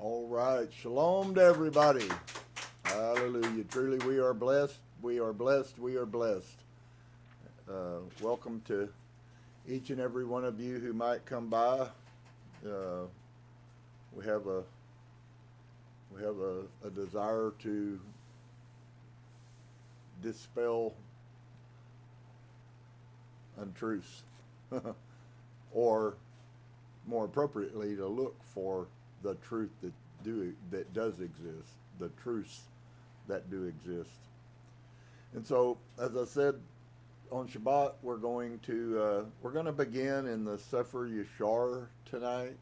All right. Shalom to everybody. Hallelujah. Truly, we are blessed. We are blessed. We are blessed. Welcome to each and every one of you who might come by. We have a desire to dispel untruths, or more appropriately, to look for the truth that does exist, the truths that do exist. And so, as I said, on Shabbat, we're going to begin in the Sepir Ha Yasher tonight.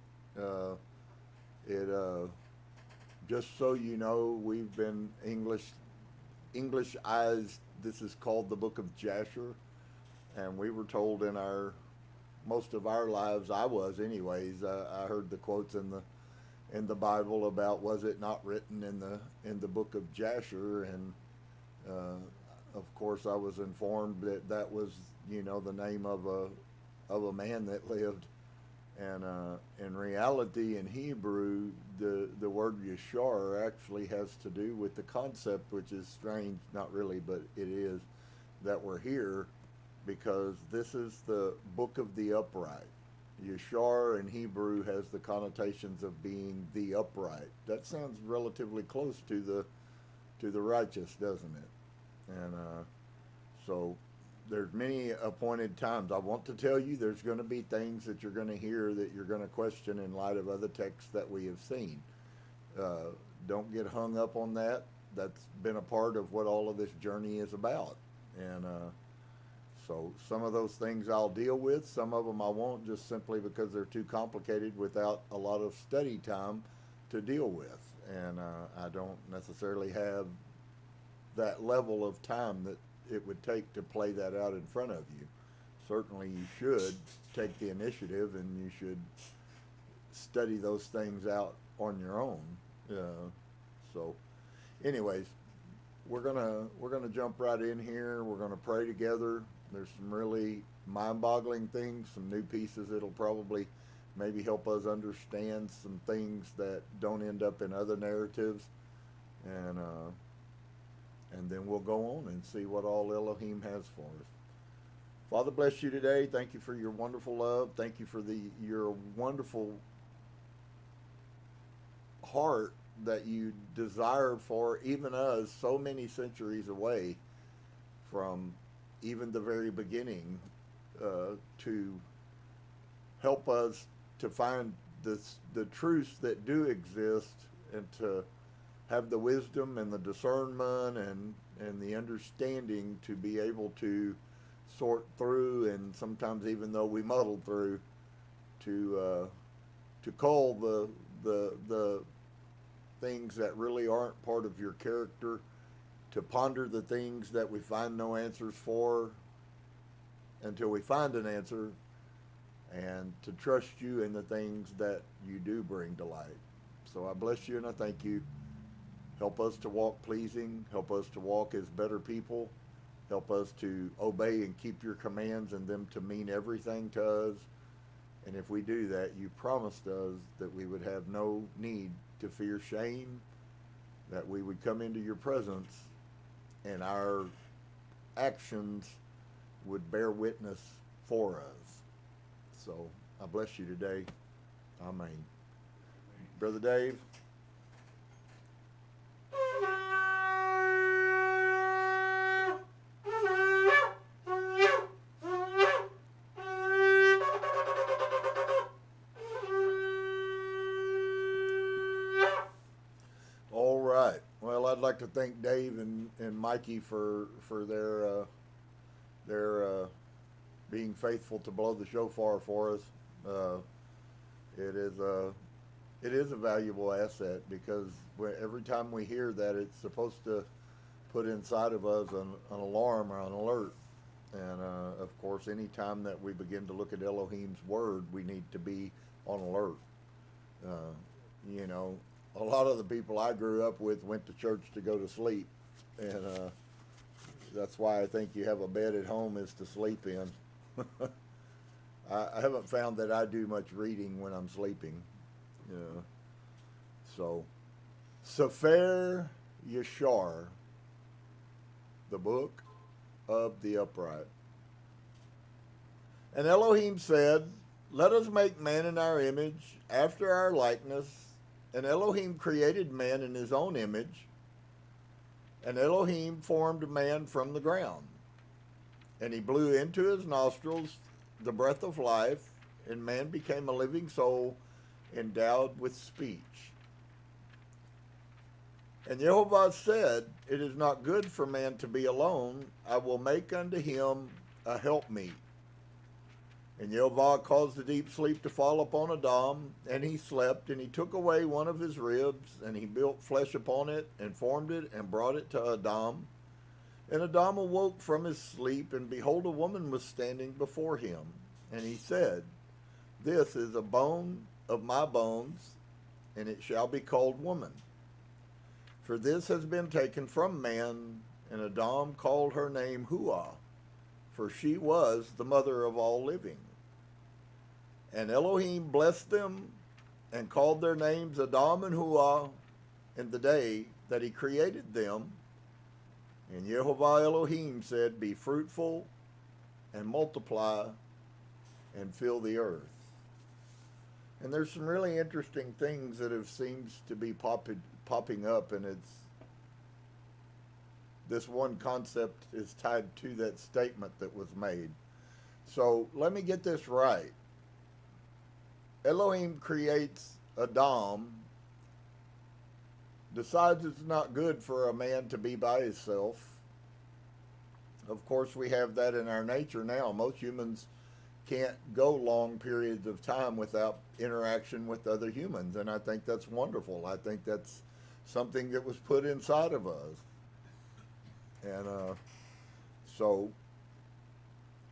Just so you know, we've been Englishized. This is called the Book of Jasher, and we were told in most of our lives, I was anyways. I heard the quotes in the Bible about, was it not written in the Book of Jasher, and of course I was informed that was the name of a man that lived, and in reality in Hebrew the word Yashar actually has to do with the concept, which is strange, not really, but it is, that we're here because this is the book of the upright. Yashar in Hebrew has the connotations of being the upright. That sounds relatively close to the righteous, doesn't it? And so there's many appointed times. I want to tell you there's going to be things that you're going to hear that you're going to question in light of other texts that we have seen. Don't get hung up on that. That's been a part of what all of this journey is about. And so some of those things I'll deal with, some of them I won't, just simply because they're too complicated without a lot of study time to deal with. And I don't necessarily have that level of time that it would take to play that out in front of you. Certainly you should take the initiative and you should study those things out on your own. So anyways, we're gonna jump right in here. We're gonna pray together. There's some really mind-boggling things, some new pieces that'll probably maybe help us understand some things that don't end up in other narratives, and then we'll go on and see what all Elohim has for us. Father, bless you today. Thank you for your wonderful love. Thank you for your wonderful heart that you desire for even us so many centuries away from even the very beginning, to help us to find the truths that do exist, and to have the wisdom and the discernment and the understanding to be able to sort through, and sometimes even though we muddle through, to call the things that really aren't part of your character, to ponder the things that we find no answers for until we find an answer, and to trust you in the things that you do bring to light. So I bless you and I thank you. Help us to walk pleasing. Help us to walk as better people. Help us to obey and keep your commands and them to mean everything to us. And if we do that, you promised us that we would have no need to fear shame, that we would come into your presence and our actions would bear witness for us. So I bless you today. Amen. Brother Dave. All right. Well, I'd like to thank Dave and Mikey for their being faithful to blow the shofar for us. It is a valuable asset, because every time we hear that, it's supposed to put inside of us an alarm or an alert. And of course, any time that we begin to look at Elohim's word, we need to be on alert. A lot of the people I grew up with went to church to go to sleep, and that's why I think you have a bed at home is to sleep in. I haven't found that I do much reading when I'm sleeping. So, Sepir Ha Yasher, the book of the upright. And Elohim said, let us make man in our image, after our likeness. And Elohim created man in his own image. And Elohim formed man from the ground. And he blew into his nostrils the breath of life, and man became a living soul endowed with speech. And Yehovah said, it is not good for man to be alone. I will make unto him a helpmeet. And Yehovah caused the deep sleep to fall upon Adam, and he slept, and he took away one of his ribs, and he built flesh upon it, and formed it, and brought it to Adam. And Adam awoke from his sleep, and behold, a woman was standing before him. And he said, this is a bone of my bones, and it shall be called woman. For this has been taken from man, and Adam called her name Hua, for she was the mother of all living. And Elohim blessed them, and called their names Adam and Hua in the day that he created them. And Yehovah Elohim said, be fruitful, and multiply, and fill the earth. And there's some really interesting things that have seems to be popping up, and it's this one concept is tied to that statement that was made. So let me get this right. Elohim creates Adam, decides it's not good for a man to be by himself. Of course, we have that in our nature now. Most humans can't go long periods of time without interaction with other humans, and I think that's wonderful. I think that's something that was put inside of us. And so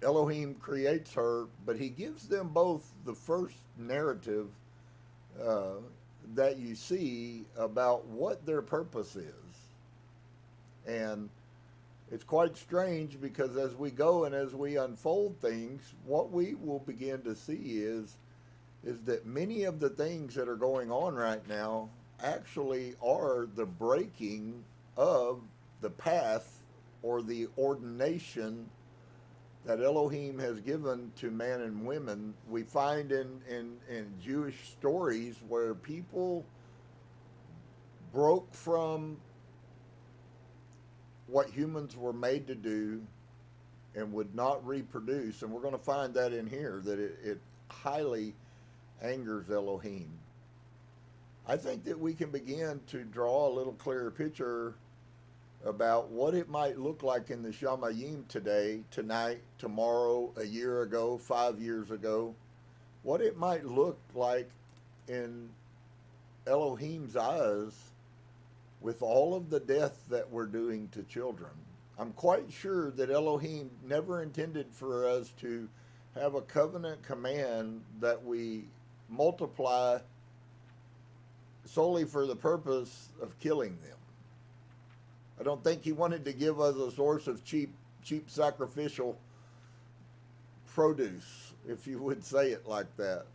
Elohim creates her, but he gives them both the first narrative that you see about what their purpose is. And it's quite strange, because as we go and as we unfold things, what we will begin to see is that many of the things that are going on right now actually are the breaking of the path or the ordination that Elohim has given to man and women. We find in Jewish stories where people broke from what humans were made to do and would not reproduce. And we're going to find that in here, that it highly angers Elohim. I think that we can begin to draw a little clearer picture about what it might look like in the Shamayim today, tonight, tomorrow, a year ago, 5 years ago. What it might look like in Elohim's eyes with all of the death that we're doing to children. I'm quite sure that Elohim never intended for us to have a covenant command that we multiply solely for the purpose of killing them. I don't think he wanted to give us a source of cheap sacrificial produce, if you would say it like that.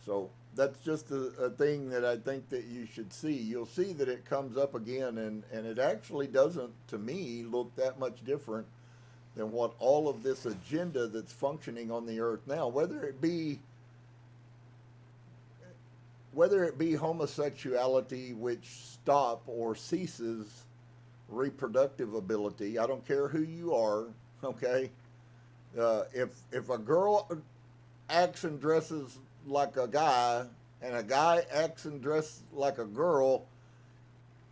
So that's just a thing that I think that you should see. You'll see that it comes up again, and it actually doesn't, to me, look that much different than what all of this agenda that's functioning on the earth now, whether it be homosexuality, which stop or ceases reproductive ability. I don't care who you are, okay? If a girl acts and dresses like a guy, and a guy acts and dresses like a girl,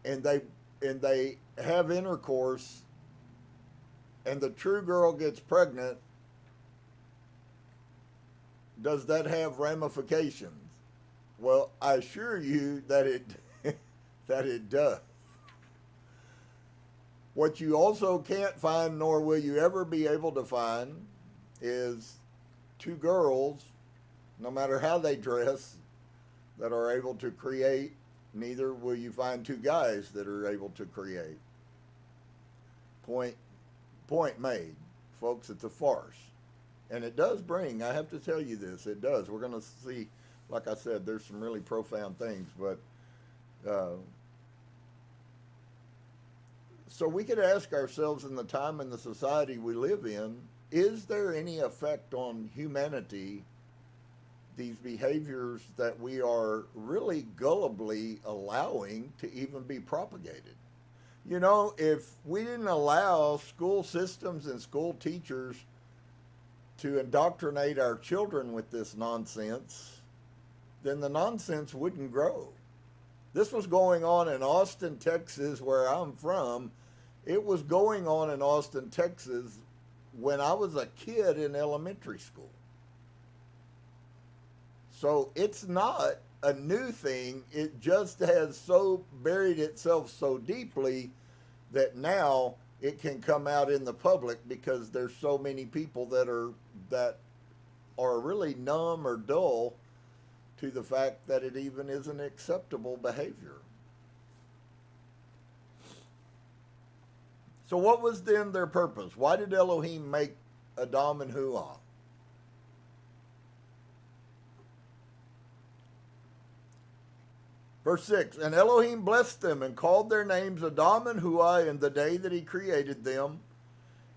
and they have intercourse, and the true girl gets pregnant, does that have ramifications? Well, I assure you that it does. What you also can't find, nor will you ever be able to find, is two girls, no matter how they dress, that are able to create. Neither will you find two guys that are able to create. Point made. Folks, it's a farce. And it does bring, I have to tell you this, it does. We're going to see like I said, there's some really profound things, but uh, so we could ask ourselves in the time and the society we live in, is there any effect on humanity, these behaviors that we are really gullibly allowing to even be propagated? You know, if we didn't allow school systems and school teachers to indoctrinate our children with this nonsense, then the nonsense wouldn't grow. This was going on in Austin, Texas, where I'm from. It was going on in Austin, Texas, when I was a kid in elementary school. So it's not a new thing. It just has so buried itself so deeply that now it can come out in the public because there's so many people that are really numb or dull to the fact that it even is an acceptable behavior. So what was then their purpose? Why did Elohim make Adam and Huah? Verse 6, and Elohim blessed them and called their names Adam and Huah in the day that he created them.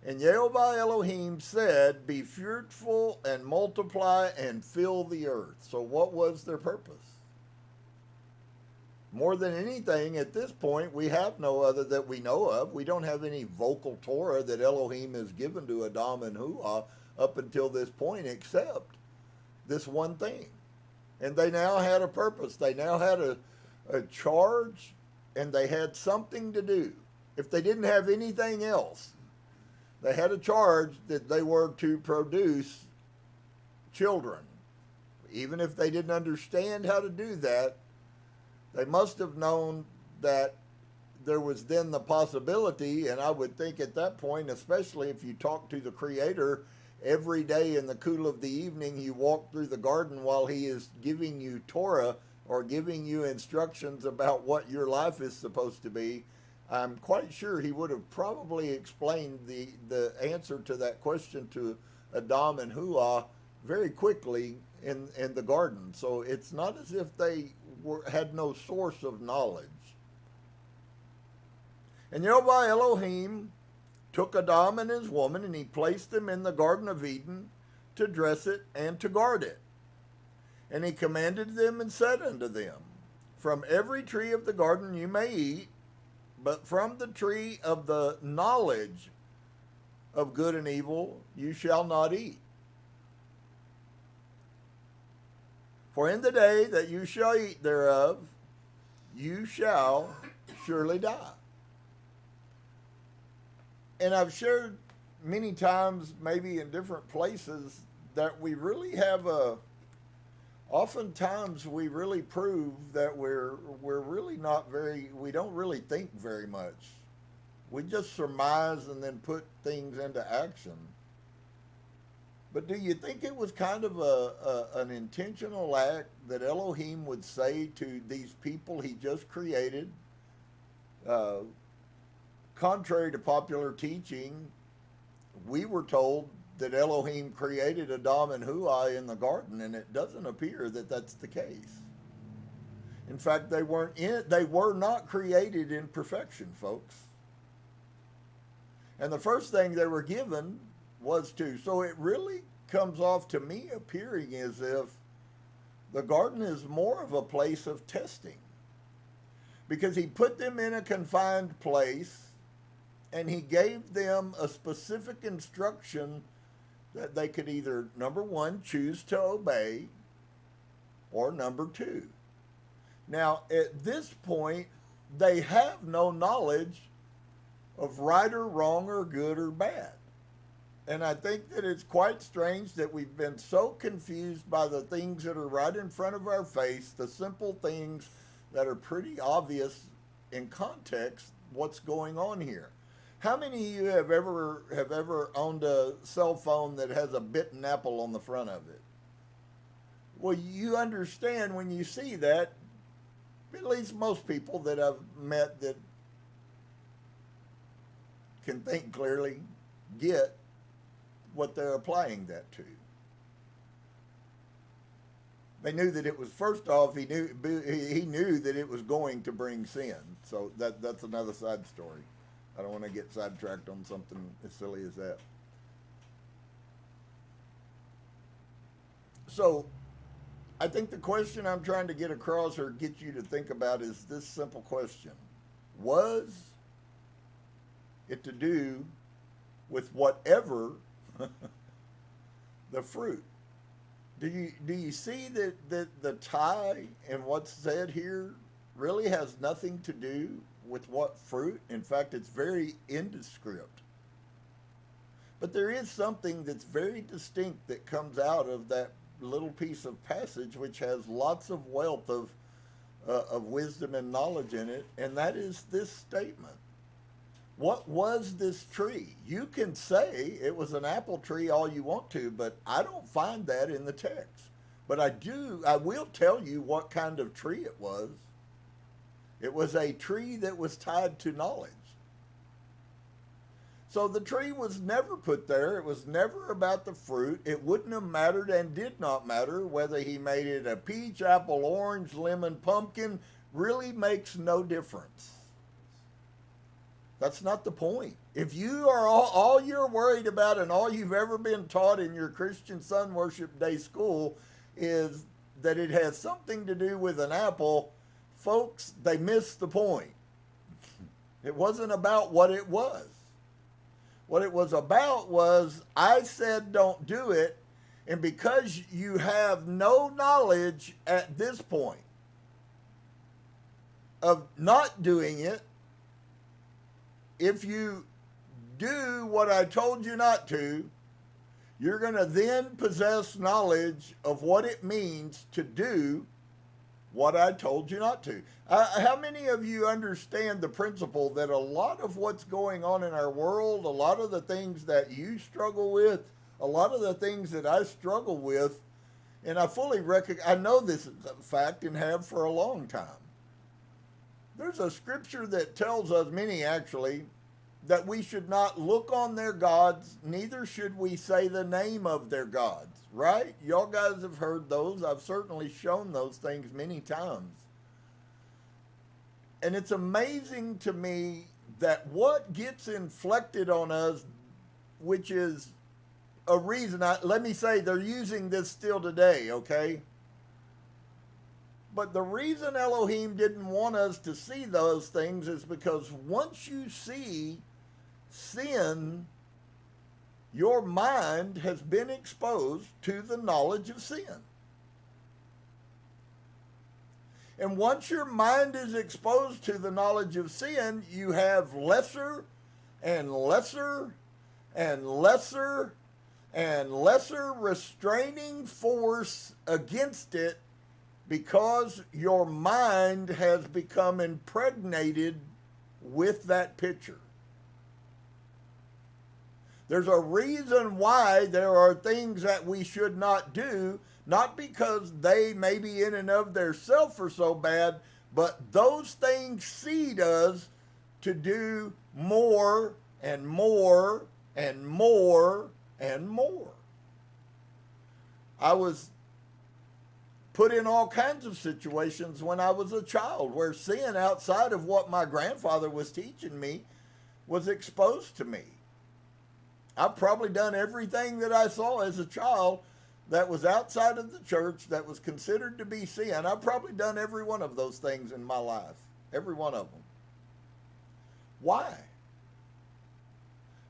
And Yehovah Elohim said, be fruitful and multiply and fill the earth. So what was their purpose? More than anything, at this point, we have no other that we know of. We don't have any vocal Torah that Elohim has given to Adam and Huah up until this point, except this one thing. And they now had a purpose. They now had a charge, and they had something to do. If they didn't have anything else, they had a charge that they were to produce children. Even if they didn't understand how to do that, they must have known that there was then the possibility, and I would think at that point, especially if you talk to the Creator every day in the cool of the evening, you walk through the garden while He is giving you Torah or giving you instructions about what your life is supposed to be. I'm quite sure He would have probably explained the answer to that question to Adam and Huah very quickly in the garden. So it's not as if they had no source of knowledge. And Yehovah Elohim took Adam and his woman, and he placed them in the Garden of Eden to dress it and to guard it. And he commanded them and said unto them, from every tree of the garden you may eat, but from the tree of the knowledge of good and evil you shall not eat. For in the day that you shall eat thereof, you shall surely die. And I've shared many times, maybe in different places, that we really have oftentimes we really prove that we're really not we don't really think very much. We just surmise and then put things into action. But do you think it was kind of an intentional act that Elohim would say to these people he just created? Contrary to popular teaching, we were told that Elohim created Adam and Huah in the garden, and it doesn't appear that that's the case. In fact, they were not created in perfection, folks. And the first thing they were given was to. So it really comes off to me appearing as if the garden is more of a place of testing. Because he put them in a confined place, and he gave them a specific instruction that they could either, number one, choose to obey, or number two. Now, at this point, they have no knowledge of right or wrong or good or bad. And I think that it's quite strange that we've been so confused by the things that are right in front of our face, the simple things that are pretty obvious in context what's going on here. How many of you have ever owned a cell phone that has a bitten apple on the front of it? Well, you understand when you see that, at least most people that I've met that can think clearly get what they're applying that to. They knew that it was, first off, he knew that it was going to bring sin. So that's another side story. I don't want to get sidetracked on something as silly as that. So I think the question I'm trying to get across or get you to think about is this simple question. Was it to do with whatever the fruit? Do you see that the tie in what's said here really has nothing to do with what fruit? In fact, it's very indescript. But there is something that's very distinct that comes out of that little piece of passage, which has lots of wealth of wisdom and knowledge in it, and that is this statement. What was this tree? You can say it was an apple tree all you want to, but I don't find that in the text. But I will tell you what kind of tree it was. It was a tree that was tied to knowledge. So the tree was never put there. It was never about the fruit. It wouldn't have mattered and did not matter whether he made it a peach, apple, orange, lemon, pumpkin. Really makes no difference. That's not the point. If you are all you're worried about and all you've ever been taught in your Christian Sun Worship Day school is that it has something to do with an apple, folks, they missed the point. It wasn't about what it was. What it was about was, I said don't do it, and because you have no knowledge at this point of not doing it, if you do what I told you not to, you're going to then possess knowledge of what it means to do what I told you not to. How many of you understand the principle that a lot of what's going on in our world, a lot of the things that you struggle with, a lot of the things that I struggle with, and I fully recognize, I know this is a fact and have for a long time. There's a scripture that tells us, many actually, that we should not look on their gods, neither should we say the name of their gods, right? Y'all guys have heard those. I've certainly shown those things many times. And it's amazing to me that what gets inflected on us, which is a reason, let me say they're using this still today, okay? But the reason Elohim didn't want us to see those things is because once you see sin, your mind has been exposed to the knowledge of sin. And once your mind is exposed to the knowledge of sin, you have lesser and lesser and lesser and lesser restraining force against it, because your mind has become impregnated with that picture. There's a reason why there are things that we should not do, not because they maybe in and of themselves are so bad, but those things seed us to do more and more and more and more. I was put in all kinds of situations when I was a child where sin outside of what my grandfather was teaching me was exposed to me. I've probably done everything that I saw as a child that was outside of the church that was considered to be sin. I've probably done every one of those things in my life. Every one of them. Why?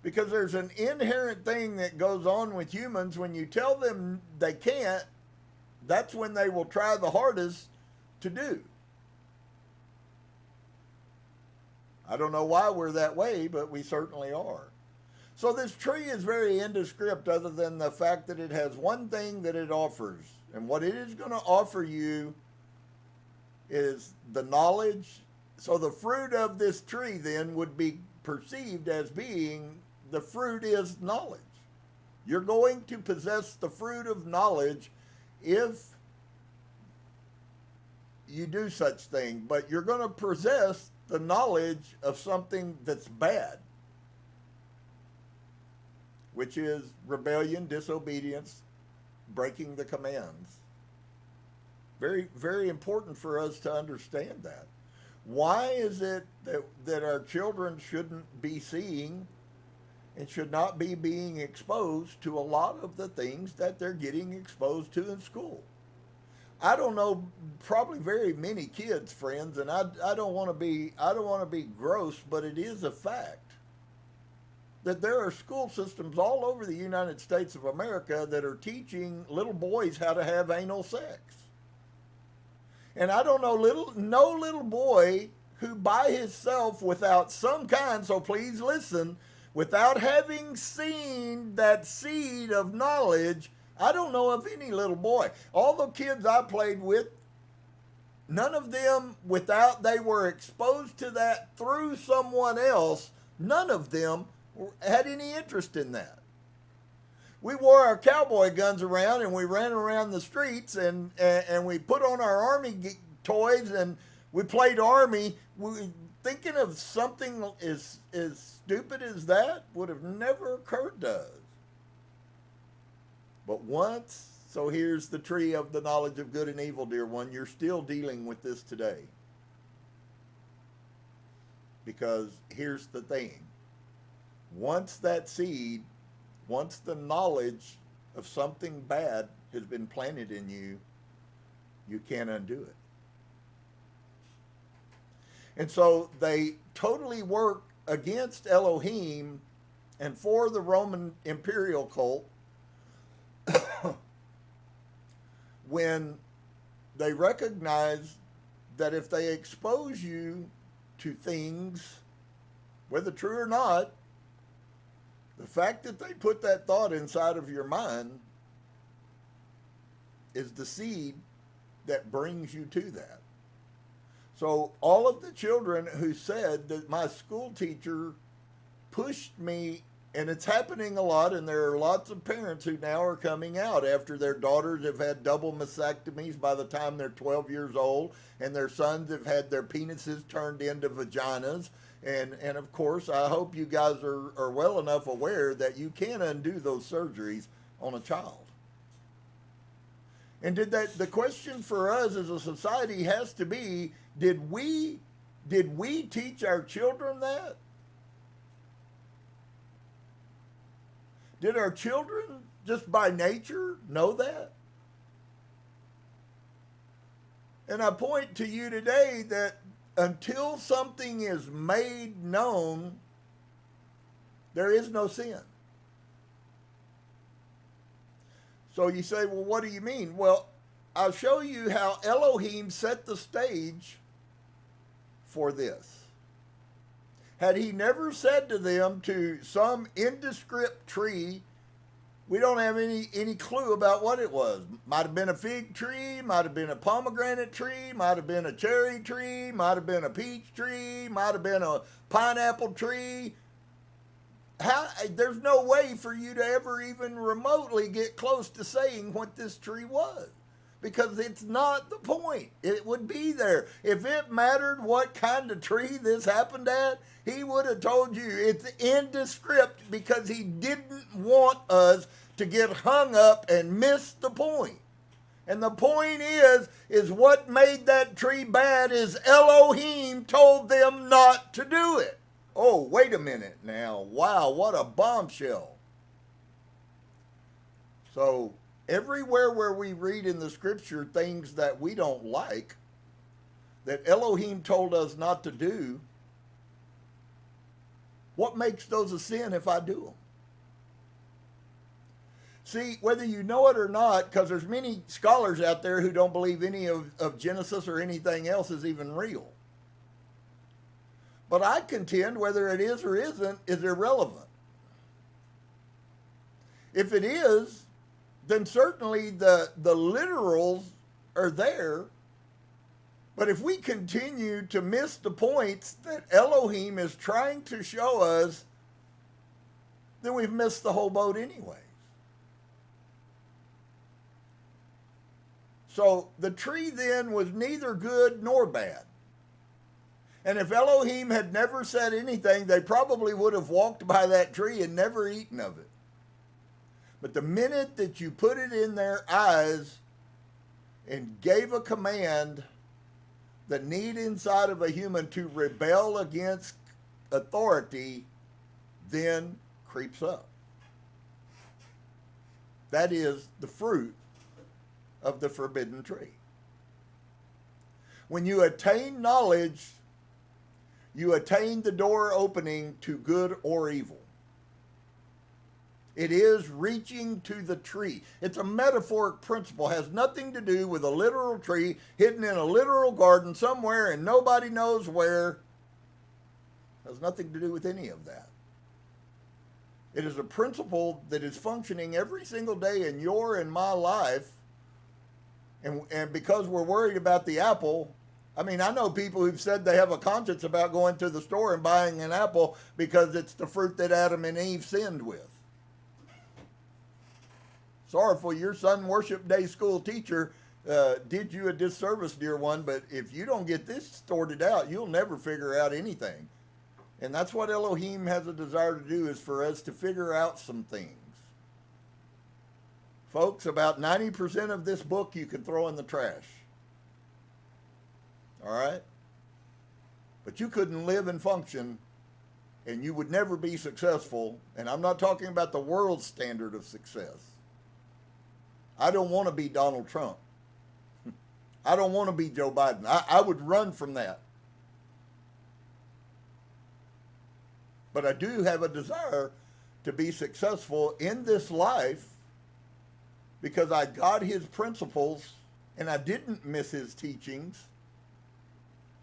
Because there's an inherent thing that goes on with humans. When you tell them they can't, that's when they will try the hardest to do. I don't know why we're that way, but we certainly are. So this tree is very indescript, other than the fact that it has one thing that it offers. And what it is going to offer you is the knowledge. So the fruit of this tree then would be perceived as being, the fruit is knowledge. You're going to possess the fruit of knowledge if you do such thing, but you're going to possess the knowledge of something that's bad, which is rebellion, disobedience, breaking the commands. Very, very important for us to understand that. Why is it that our children shouldn't be seeing and should not be being exposed to a lot of the things that they're getting exposed to in school? I don't know, probably very many kids, friends, and I don't want to be gross, but it is a fact that there are school systems all over the United States of America that are teaching little boys how to have anal sex. And I don't know no little boy who by himself without some kind, so please listen, without having seen that seed of knowledge, I don't know of any little boy. All the kids I played with, none of them, without they were exposed to that through someone else, none of them had any interest in that. We wore our cowboy guns around and we ran around the streets and we put on our army toys and we played army. Thinking of something as stupid as that would have never occurred to us. But once, so here's the tree of the knowledge of good and evil, dear one. You're still dealing with this today. Because here's the thing. Once that seed, once the knowledge of something bad has been planted in you, you can't undo it. And so they totally work against Elohim and for the Roman imperial cult when they recognize that if they expose you to things, whether true or not, the fact that they put that thought inside of your mind is the seed that brings you to that. So all of the children who said that my school teacher pushed me, and it's happening a lot, and there are lots of parents who now are coming out after their daughters have had double mastectomies by the time they're 12 years old, and their sons have had their penises turned into vaginas. And of course, I hope you guys are well enough aware that you can undo those surgeries on a child. And the question for us as a society has to be, did we teach our children that? Did our children just by nature know that? And I point to you today that until something is made known, there is no sin. So you say, well, what do you mean? Well, I'll show you how Elohim set the stage for this. Had he never said to them, to some indescript tree, we don't have any clue about what it was. Might have been a fig tree, might have been a pomegranate tree, might have been a cherry tree, might have been a peach tree, might have been a pineapple tree. There's no way for you to ever even remotely get close to saying what this tree was. Because it's not the point. It would be there. If it mattered what kind of tree this happened at, he would have told you. It's indescript because he didn't want us to get hung up and miss the point. And the point is what made that tree bad is Elohim told them not to do it. Oh, wait a minute now. Wow, what a bombshell. So, everywhere where we read in the scripture things that we don't like, that Elohim told us not to do, what makes those a sin if I do them? See, whether you know it or not, because there's many scholars out there who don't believe any of Genesis or anything else is even real. But I contend whether it is or isn't is irrelevant. If it is, then certainly the literals are there. But if we continue to miss the points that Elohim is trying to show us, then we've missed the whole boat anyways. So the tree then was neither good nor bad. And if Elohim had never said anything, they probably would have walked by that tree and never eaten of it. But the minute that you put it in their eyes, and gave a command, the need inside of a human to rebel against authority then creeps up. That is the fruit of the forbidden tree. When you attain knowledge, you attain the door opening to good or evil. It is reaching to the tree. It's a metaphoric principle. It has nothing to do with a literal tree hidden in a literal garden somewhere and nobody knows where. It has nothing to do with any of that. It is a principle that is functioning every single day in your and my life. And because we're worried about the apple, I mean, I know people who've said they have a conscience about going to the store and buying an apple because it's the fruit that Adam and Eve sinned with. Sorrowful, your Sun Worship Day school teacher did you a disservice, dear one, but if you don't get this sorted out, you'll never figure out anything. And that's what Elohim has a desire to do, is for us to figure out some things. Folks, about 90% of this book you can throw in the trash. All right? But you couldn't live and function, and you would never be successful. And I'm not talking about the world's standard of success. I don't want to be Donald Trump. I don't want to be Joe Biden. I would run from that. But I do have a desire to be successful in this life because I got his principles and I didn't miss his teachings.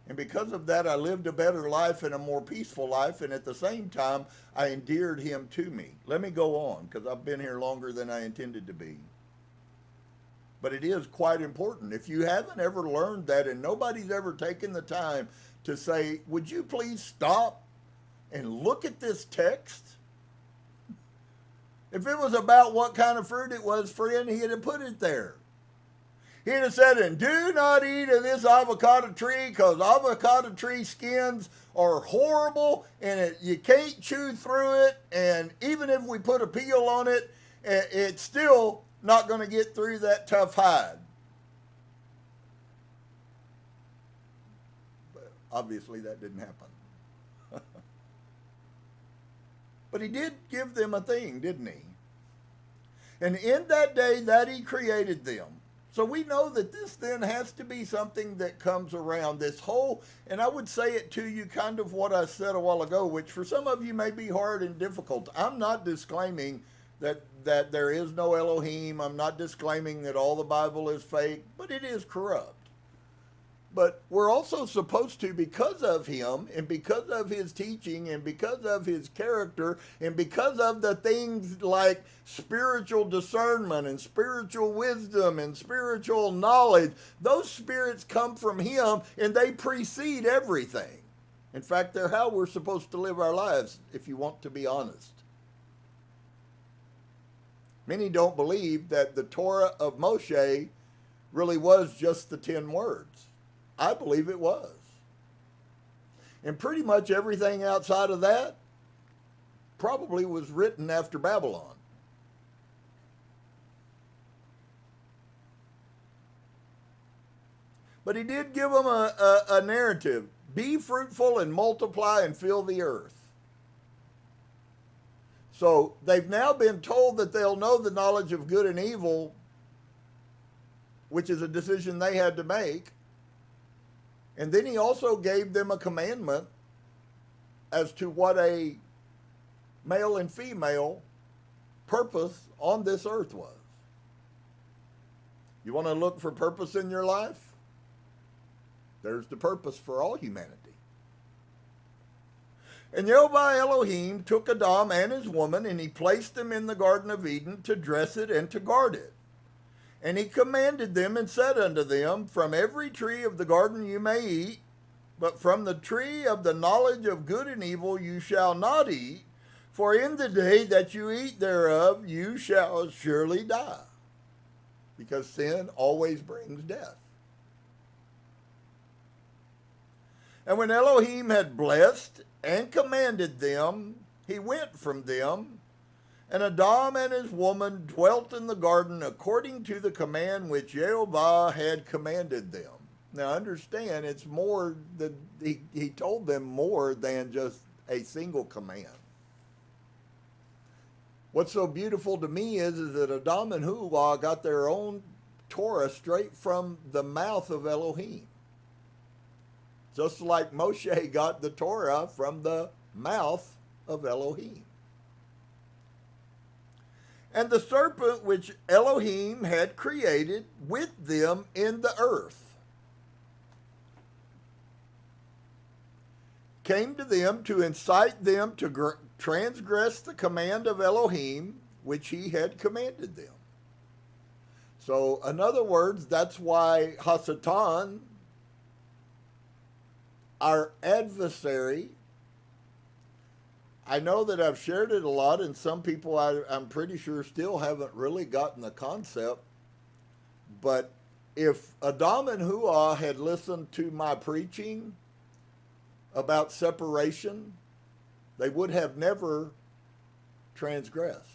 And because of that, I lived a better life and a more peaceful life. And at the same time, I endeared him to me. Let me go on, because I've been here longer than I intended to be. But it is quite important. If you haven't ever learned that and nobody's ever taken the time to say, would you please stop and look at this text? If it was about what kind of fruit it was, friend, he'd have put it there. He'd have said, and do not eat of this avocado tree, because avocado tree skins are horrible and you can't chew through it. And even if we put a peel on it, it's still not going to get through that tough hide. But obviously that didn't happen. But he did give them a thing, didn't he? And in that day that he created them. So we know that this then has to be something that comes around this whole, and I would say it to you kind of what I said a while ago, which for some of you may be hard and difficult. I'm not disclaiming that there is no Elohim. I'm not disclaiming that all the Bible is fake, but it is corrupt. But we're also supposed to, because of him and because of his teaching and because of his character and because of the things like spiritual discernment and spiritual wisdom and spiritual knowledge, those spirits come from him and they precede everything. In fact, they're how we're supposed to live our lives, if you want to be honest. Many don't believe that the Torah of Moshe really was just the 10 words. I believe it was. And pretty much everything outside of that probably was written after Babylon. But he did give them a narrative. Be fruitful and multiply and fill the earth. So they've now been told that they'll know the knowledge of good and evil, which is a decision they had to make. And then he also gave them a commandment as to what a male and female purpose on this earth was. You want to look for purpose in your life? There's the purpose for all humanity. And Yehovah Elohim took Adam and his woman, and he placed them in the Garden of Eden to dress it and to guard it. And he commanded them and said unto them, from every tree of the garden you may eat, but from the tree of the knowledge of good and evil you shall not eat, for in the day that you eat thereof you shall surely die. Because sin always brings death. And when Elohim had blessed and commanded them, he went from them, And Adam and his woman dwelt in the garden according to the command which Yehovah had commanded them. Now understand, it's more that he told them more than just a single command. What's so beautiful to me is that Adam and Yehovah got their own Torah straight from the mouth of Elohim. Just like Moshe got the Torah from the mouth of Elohim. And the serpent which Elohim had created with them in the earth came to them to incite them to transgress the command of Elohim which he had commanded them. So, in other words, that's why Hasatan, our adversary, I know that I've shared it a lot, and some people I'm pretty sure still haven't really gotten the concept. But if Adam and Yehovah had listened to my preaching about separation, they would have never transgressed.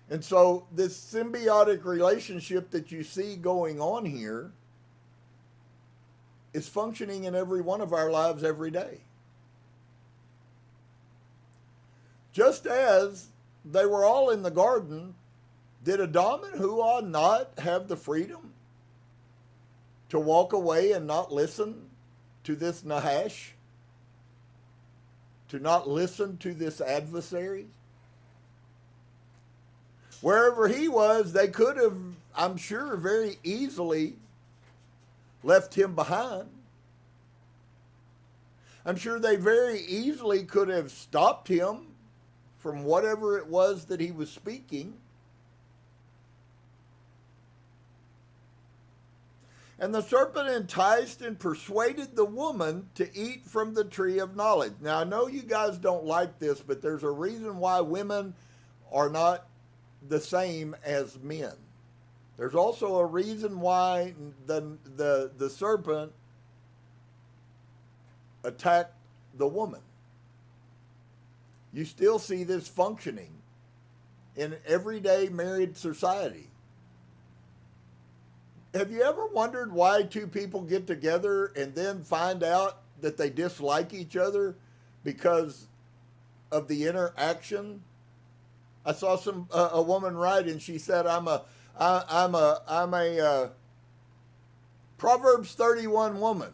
And so this symbiotic relationship that you see going on here is functioning in every one of our lives every day. Just as they were all in the garden, did Adam and Yehovah not have the freedom to walk away and not listen to this Nahash? To not listen to this adversary? Wherever he was, they could have, I'm sure, very easily left him behind. I'm sure they very easily could have stopped him from whatever it was that he was speaking. And the serpent enticed and persuaded the woman to eat from the tree of knowledge. Now, I know you guys don't like this, but there's a reason why women are not the same as men. There's also a reason why the serpent attacked the woman. You still see this functioning in everyday married society. Have you ever wondered why two people get together and then find out that they dislike each other because of the interaction? I saw a woman write, and she said, I'm a Proverbs 31 woman.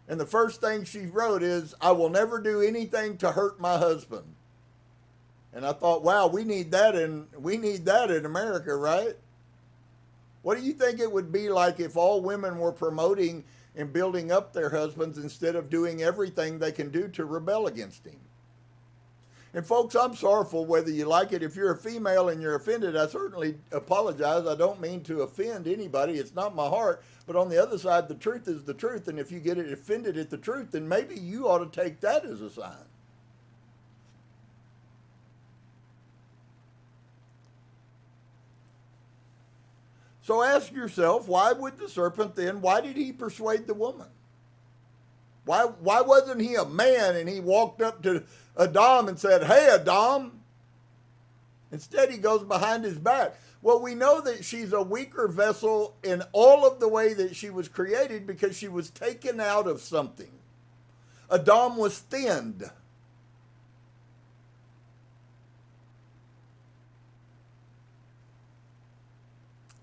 And the first thing she wrote is, I will never do anything to hurt my husband. And I thought, wow, we need that in America, right? What do you think it would be like if all women were promoting and building up their husbands instead of doing everything they can do to rebel against him? And folks, I'm sorrowful whether you like it. If you're a female and you're offended, I certainly apologize. I don't mean to offend anybody. It's not my heart. But on the other side, the truth is the truth. And if you get offended at the truth, then maybe you ought to take that as a sign. So ask yourself, why would the serpent then, why did he persuade the woman? Why wasn't he a man and he walked up to Adam and said, hey, Adam? Instead, he goes behind his back. Well, we know that she's a weaker vessel in all of the way that she was created because she was taken out of something. Adam was thinned.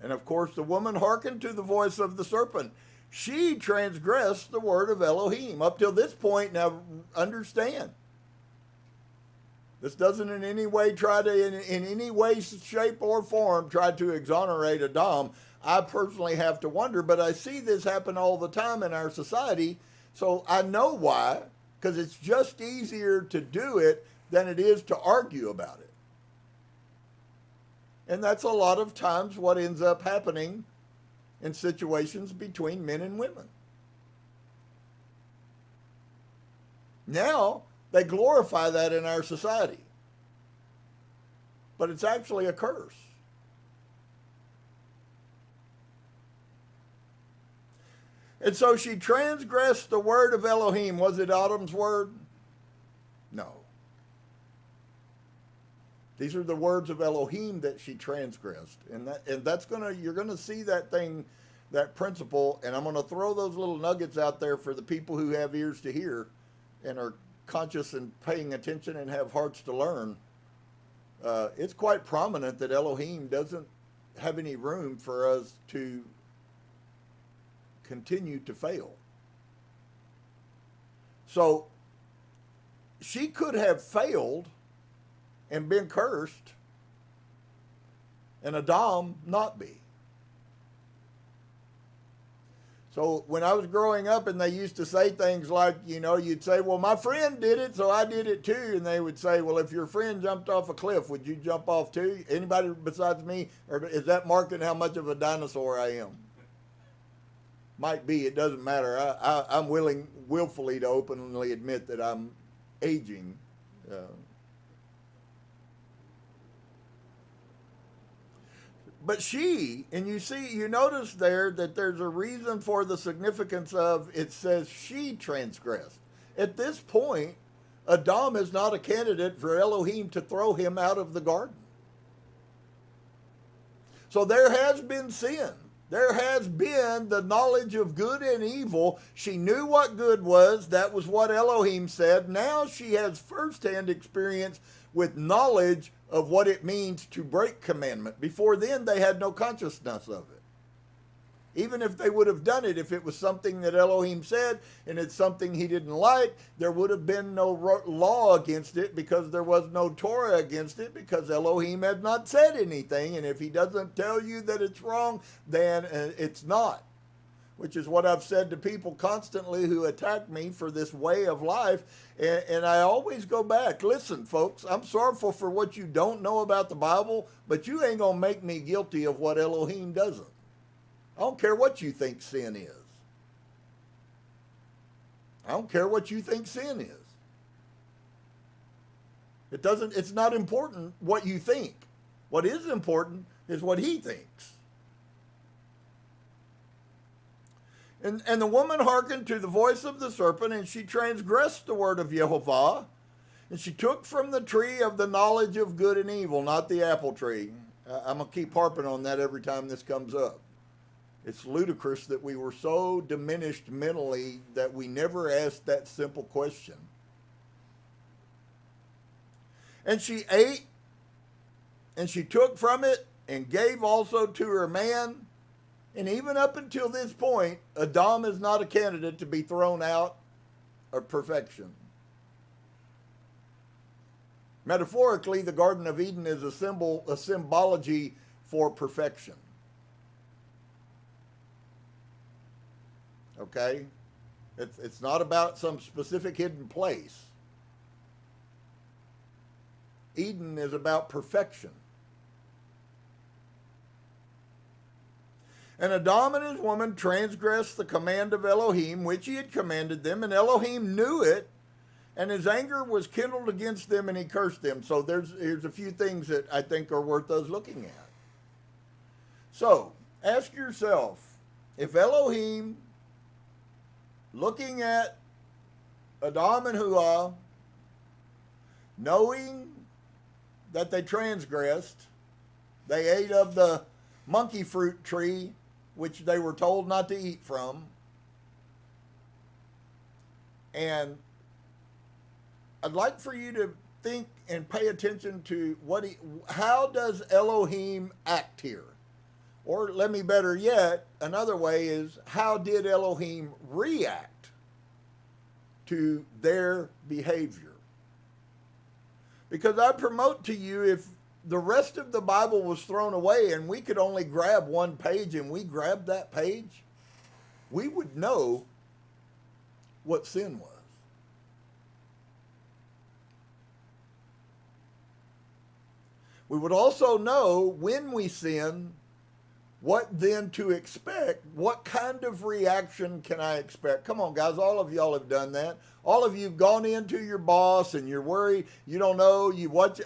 And of course, the woman hearkened to the voice of the serpent. She transgressed the word of Elohim. Up till this point, now understand. This doesn't in any way in any way, shape, or form try to exonerate Adam. I personally have to wonder, but I see this happen all the time in our society, so I know why, because it's just easier to do it than it is to argue about it. And that's a lot of times what ends up happening in situations between men and women. Now, they glorify that in our society. But it's actually a curse. And so she transgressed the word of Elohim. Was it Adam's word? No. These are the words of Elohim that she transgressed. And that's you're gonna see that thing, that principle, and I'm gonna throw those little nuggets out there for the people who have ears to hear and are conscious and paying attention and have hearts to learn. It's quite prominent that Elohim doesn't have any room for us to continue to fail. So she could have failed and been cursed, and Adam not be. So when I was growing up and they used to say things like, you'd say, well, my friend did it, so I did it too. And they would say, well, if your friend jumped off a cliff, would you jump off too? Anybody besides me? Or is that marking how much of a dinosaur I am? Might be, it doesn't matter. I'm willing willfully to openly admit that I'm aging. But you notice there that there's a reason for the significance of, it says she transgressed. At this point, Adam is not a candidate for Elohim to throw him out of the garden. So there has been sin. There has been the knowledge of good and evil. She knew what good was. That was what Elohim said. Now she has firsthand experience with knowledge of what it means to break commandment. Before then, they had no consciousness of it. Even if they would have done it, if it was something that Elohim said and it's something he didn't like, there would have been no law against it because there was no Torah against it because Elohim had not said anything. And if he doesn't tell you that it's wrong, then it's not. Which is what I've said to people constantly who attack me for this way of life. And I always go back. Listen, folks, I'm sorrowful for what you don't know about the Bible, but you ain't going to make me guilty of what Elohim doesn't. I don't care what you think sin is. I don't care what you think sin is. It's not important what you think. What is important is what he thinks. And the woman hearkened to the voice of the serpent, and she transgressed the word of Yehovah, and she took from the tree of the knowledge of good and evil, not the apple tree. I'm going to keep harping on that every time this comes up. It's ludicrous that we were so diminished mentally that we never asked that simple question. And she ate, and she took from it, and gave also to her man. And even up until this point, Adam is not a candidate to be thrown out of perfection. Metaphorically, the Garden of Eden is a symbology for perfection. Okay? It's not about some specific hidden place. Eden is about perfection. And Adam and his woman transgressed the command of Elohim, which he had commanded them, and Elohim knew it, and his anger was kindled against them, and he cursed them. So here's a few things that I think are worth us looking at. So, ask yourself, if Elohim, looking at Adam and Huah, knowing that they transgressed, they ate of the monkey fruit tree, which they were told not to eat from. And I'd like for you to think and pay attention to how does Elohim act here? Or let me better yet, another way is, how did Elohim react to their behavior? Because I promote to you, if the rest of the Bible was thrown away and we could only grab one page and we grabbed that page, we would know what sin was. We would also know when we sin, what then to expect? What kind of reaction can I expect? Come on, guys, all of y'all have done that. All of you have gone into your boss and you're worried, you don't know,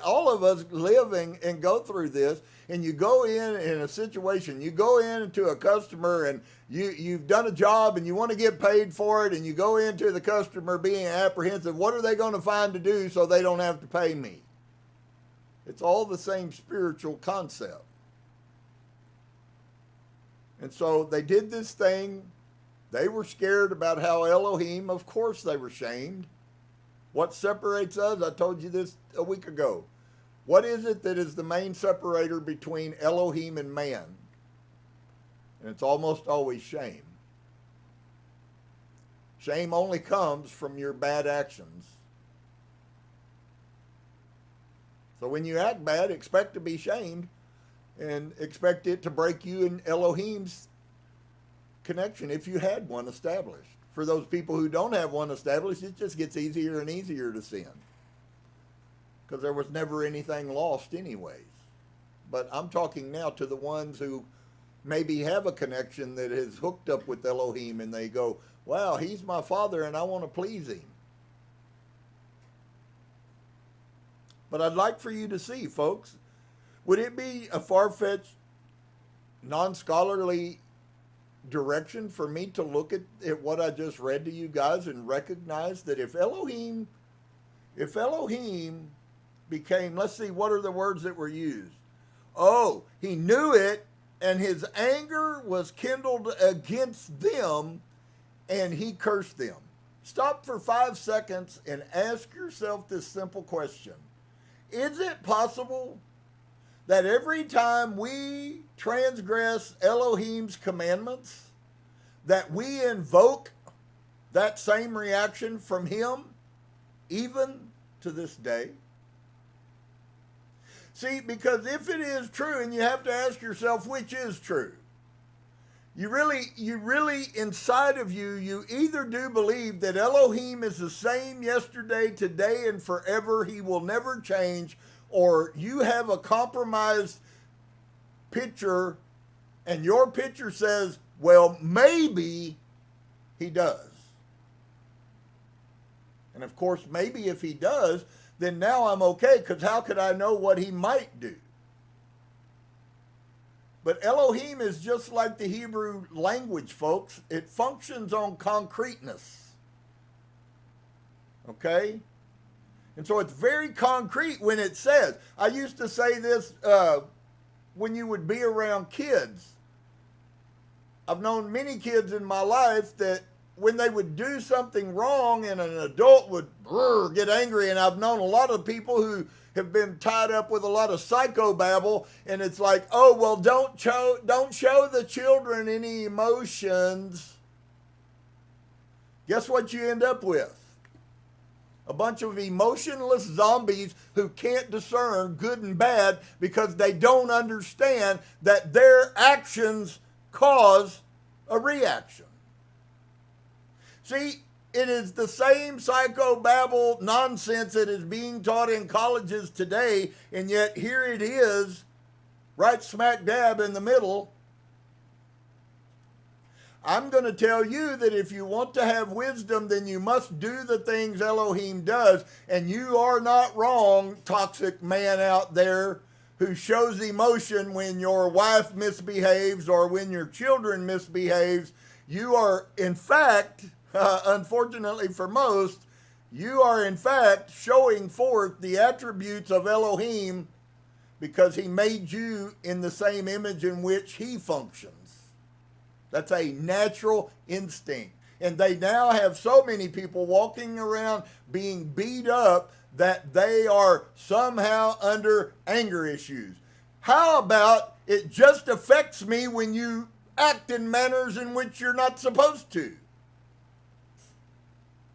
all of us living and go through this, and you go in a situation, you go into a customer and you've done a job and you want to get paid for it, and you go into the customer being apprehensive. What are they going to find to do so they don't have to pay me? It's all the same spiritual concept. And so they did this thing. They were scared about how Elohim, of course they were shamed. What separates us? I told you this a week ago. What is it that is the main separator between Elohim and man? And it's almost always shame. Shame only comes from your bad actions. So when you act bad, expect to be shamed. And expect it to break you and Elohim's connection if you had one established. For those people who don't have one established, it just gets easier and easier to sin, because there was never anything lost anyways. But I'm talking now to the ones who maybe have a connection that is hooked up with Elohim, and they go, wow, he's my father and I want to please him. But I'd like for you to see, folks, would it be a far-fetched, non-scholarly direction for me to look at what I just read to you guys and recognize that if Elohim became, let's see, what are the words that were used? Oh, he knew it, and his anger was kindled against them, and he cursed them. Stop for 5 seconds and ask yourself this simple question. Is it possible that every time we transgress Elohim's commandments, that we invoke that same reaction from him, even to this day? See, because if it is true, and you have to ask yourself which is true, you really inside of you, you either do believe that Elohim is the same yesterday, today, and forever, he will never change, or you have a compromised picture, and your picture says, well, maybe he does. And of course, maybe if he does, then now I'm okay, because how could I know what he might do? But Elohim is just like the Hebrew language, folks. It functions on concreteness. Okay? And so it's very concrete when it says, I used to say this when you would be around kids. I've known many kids in my life that when they would do something wrong and an adult would get angry, and I've known a lot of people who have been tied up with a lot of psychobabble, and it's like, oh, well, don't show the children any emotions. Guess what you end up with? A bunch of emotionless zombies who can't discern good and bad because they don't understand that their actions cause a reaction. See, it is the same psychobabble nonsense that is being taught in colleges today, and yet here it is, right smack dab in the middle. I'm going to tell you that if you want to have wisdom, then you must do the things Elohim does, and you are not wrong, toxic man out there who shows emotion when your wife misbehaves or when your children misbehaves. You are, in fact, unfortunately for most, you are in fact showing forth the attributes of Elohim because he made you in the same image in which he functions. That's a natural instinct. And they now have so many people walking around being beat up that they are somehow under anger issues. How about it just affects me when you act in manners in which you're not supposed to?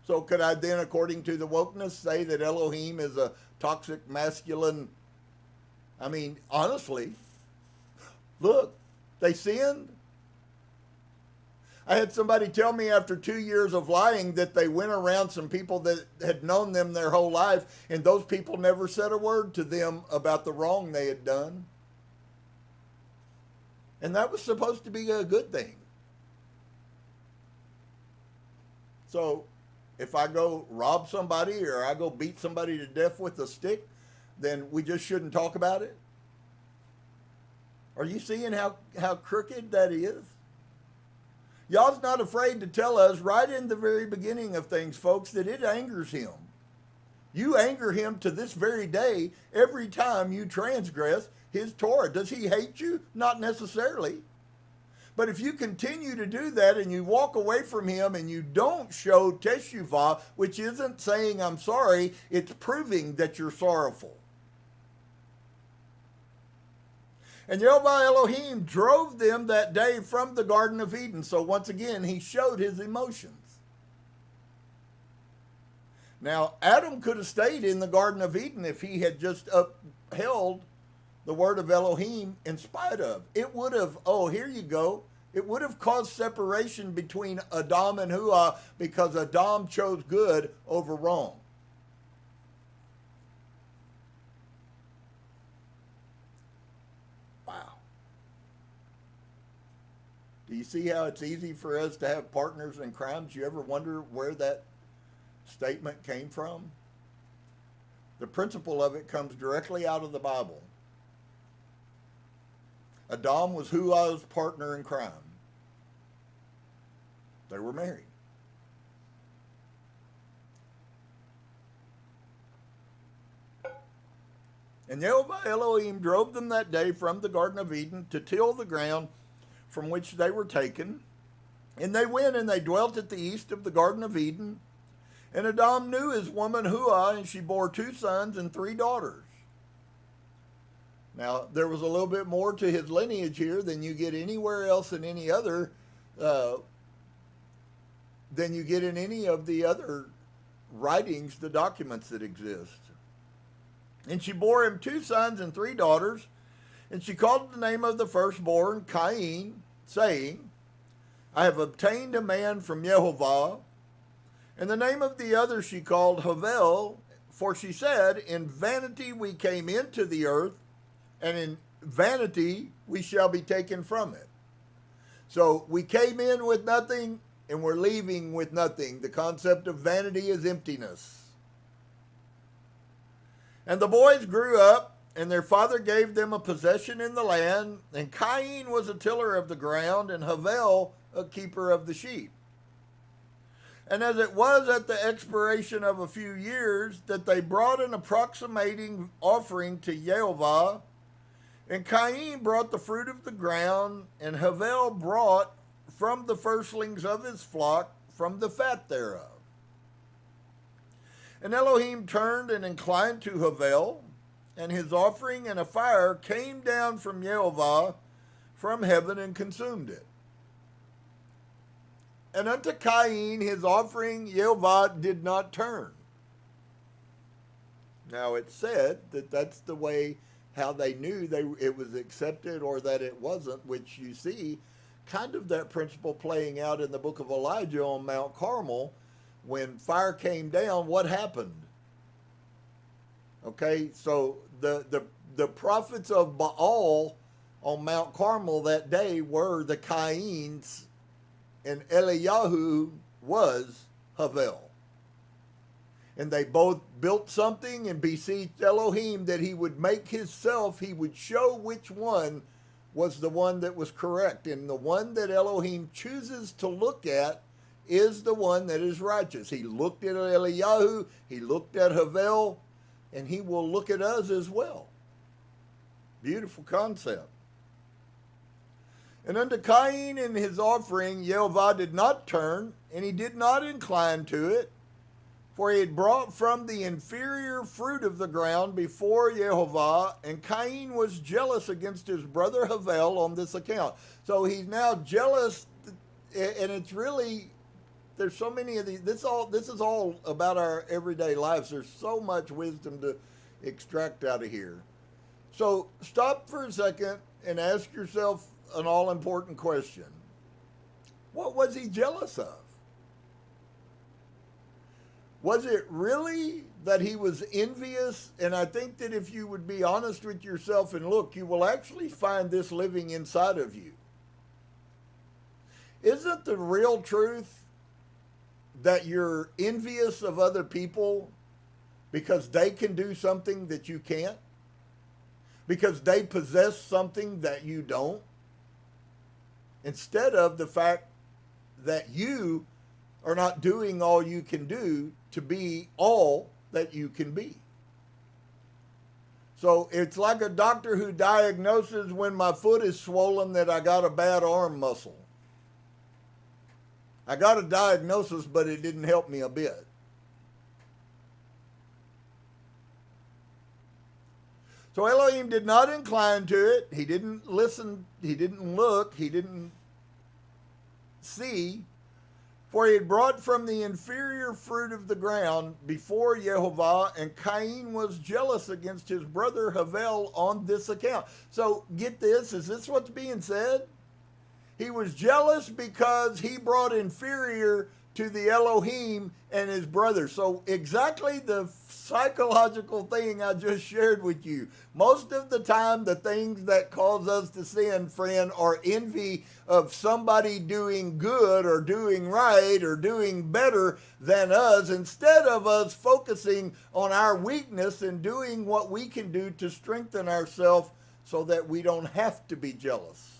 So could I then, according to the wokeness, say that Elohim is a toxic masculine? I mean, honestly, look, they sinned. I had somebody tell me after 2 years of lying that they went around some people that had known them their whole life, and those people never said a word to them about the wrong they had done. And that was supposed to be a good thing. So if I go rob somebody or I go beat somebody to death with a stick, then we just shouldn't talk about it? Are you seeing how crooked that is? Y'all's not afraid to tell us right in the very beginning of things, folks, that it angers him. You anger him to this very day every time you transgress his Torah. Does he hate you? Not necessarily. But if you continue to do that and you walk away from him and you don't show teshuvah, which isn't saying I'm sorry, it's proving that you're sorrowful. And Yehovah Elohim drove them that day from the Garden of Eden. So once again, he showed his emotions. Now, Adam could have stayed in the Garden of Eden if he had just upheld the word of Elohim in spite of. It would have, here you go. It would have caused separation between Adam and Hua because Adam chose good over wrong. Do you see how it's easy for us to have partners in crimes? You ever wonder where that statement came from? The principle of it comes directly out of the Bible. Adam was Hua's partner in crime. They were married. And Yehovah Elohim drove them that day from the Garden of Eden to till the ground from which they were taken. And they went and they dwelt at the east of the Garden of Eden. And Adam knew his woman Hua, and she bore 2 sons and 3 daughters. Now, there was a little bit more to his lineage here than you get anywhere else in any other, than you get in any of the other writings, the documents that exist. And she bore him 2 sons and 3 daughters, and she called the name of the firstborn Cain, saying, I have obtained a man from Yehovah. And the name of the other she called Havel, for she said, in vanity we came into the earth, and in vanity we shall be taken from it. So we came in with nothing, and we're leaving with nothing. The concept of vanity is emptiness. And the boys grew up, and their father gave them a possession in the land, and Cain was a tiller of the ground, and Havel a keeper of the sheep. And as it was at the expiration of a few years, that they brought an approximating offering to Yehovah, and Cain brought the fruit of the ground, and Havel brought from the firstlings of his flock, from the fat thereof. And Elohim turned and inclined to Havel, and his offering, and a fire came down from Yehovah from heaven and consumed it. And unto Cain his offering Yehovah did not turn. Now it said that that's the way how they knew it was accepted or that it wasn't, which you see kind of that principle playing out in the book of Elijah on Mount Carmel. When fire came down, what happened? Okay, so the prophets of Baal on Mount Carmel that day were the Cains, and Eliyahu was Havel. And they both built something and beseeched Elohim that he would make himself, he would show which one was the one that was correct. And the one that Elohim chooses to look at is the one that is righteous. He looked at Eliyahu, he looked at Havel, and he will look at us as well. Beautiful concept. And unto Cain and his offering Yehovah did not turn, and he did not incline to it, for he had brought from the inferior fruit of the ground before Yehovah, and Cain was jealous against his brother Havel on this account. So he's now jealous, and it's really, there's so many of these, this is all about our everyday lives. There's so much wisdom to extract out of here. So stop for a second and ask yourself an all-important question. What was he jealous of? Was it really that he was envious? And I think that if you would be honest with yourself and look, you will actually find this living inside of you. Isn't the real truth that you're envious of other people because they can do something that you can't? Because they possess something that you don't? Instead of the fact that you are not doing all you can do to be all that you can be. So it's like a doctor who diagnoses when my foot is swollen that I got a bad arm muscle. I got a diagnosis, but it didn't help me a bit. So Elohim did not incline to it. He didn't listen. He didn't look. He didn't see. For he had brought from the inferior fruit of the ground before Yehovah, and Cain was jealous against his brother Havel on this account. So get this. Is this what's being said? He was jealous because he brought inferior to the Elohim and his brother. So exactly the psychological thing I just shared with you. Most of the time, the things that cause us to sin, friend, are envy of somebody doing good or doing right or doing better than us, instead of us focusing on our weakness and doing what we can do to strengthen ourselves so that we don't have to be jealous.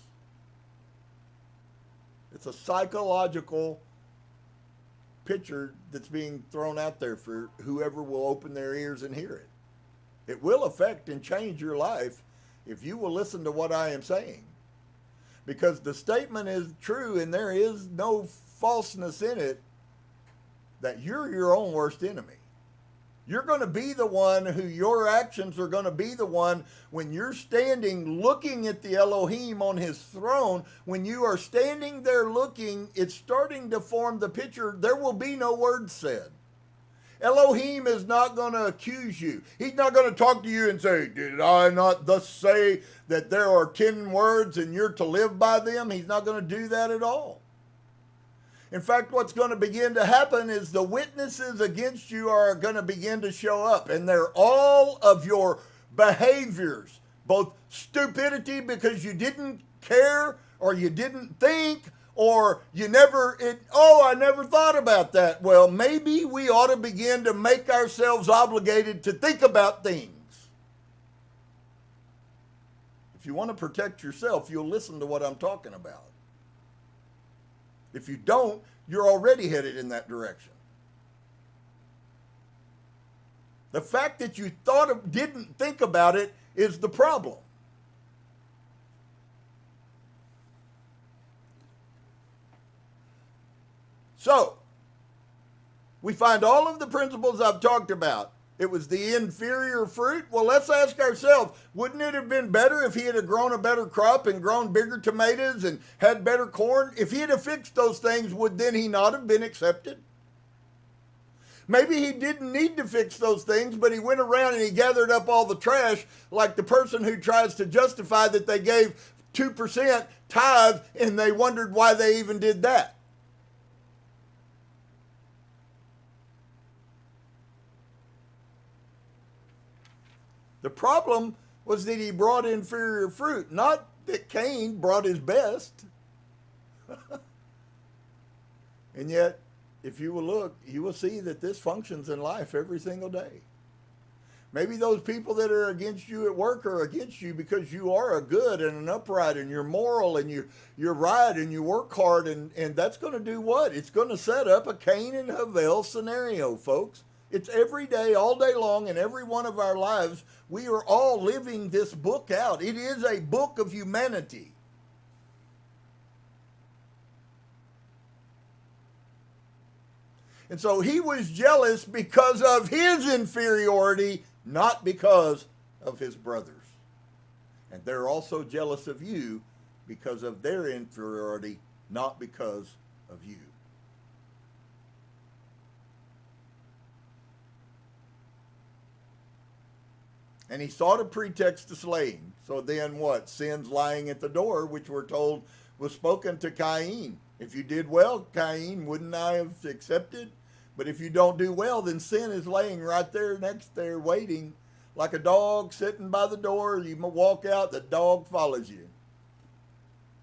It's a psychological picture that's being thrown out there for whoever will open their ears and hear it. It will affect and change your life if you will listen to what I am saying. Because the statement is true and there is no falseness in it that you're your own worst enemy. You're going to be the one who your actions are going to be the one when you're standing looking at the Elohim on his throne. When you are standing there looking, it's starting to form the picture. There will be no words said. Elohim is not going to accuse you. He's not going to talk to you and say, did I not thus say that there are 10 words and you're to live by them? He's not going to do that at all. In fact, what's going to begin to happen is the witnesses against you are going to begin to show up, and they're all of your behaviors, both stupidity because you didn't care or you didn't think or you never, I never thought about that. Well, maybe we ought to begin to make ourselves obligated to think about things. If you want to protect yourself, you'll listen to what I'm talking about. If you don't, you're already headed in that direction. The fact that you didn't think about it is the problem. So, we find all of the principles I've talked about. It was the inferior fruit. Well, let's ask ourselves, wouldn't it have been better if he had grown a better crop and grown bigger tomatoes and had better corn? If he had fixed those things, would then he not have been accepted? Maybe he didn't need to fix those things, but he went around and he gathered up all the trash like the person who tries to justify that they gave 2% tithe and they wondered why they even did that. The problem was that he brought inferior fruit, not that Cain brought his best. And yet, if you will look, you will see that this functions in life every single day. Maybe those people that are against you at work are against you because you are a good and an upright and you're moral and you're right and you work hard, and that's going to do what? It's going to set up a Cain and Havel scenario, folks. It's every day, all day long, in every one of our lives. We are all living this book out. It is a book of humanity. And so he was jealous because of his inferiority, not because of his brothers. And they're also jealous of you because of their inferiority, not because of you. And he sought a pretext to slay him. So then what? Sin's lying at the door, which we're told was spoken to Cain. If you did well, Cain, wouldn't I have accepted? But if you don't do well, then sin is laying right there next there waiting like a dog sitting by the door. You walk out, the dog follows you.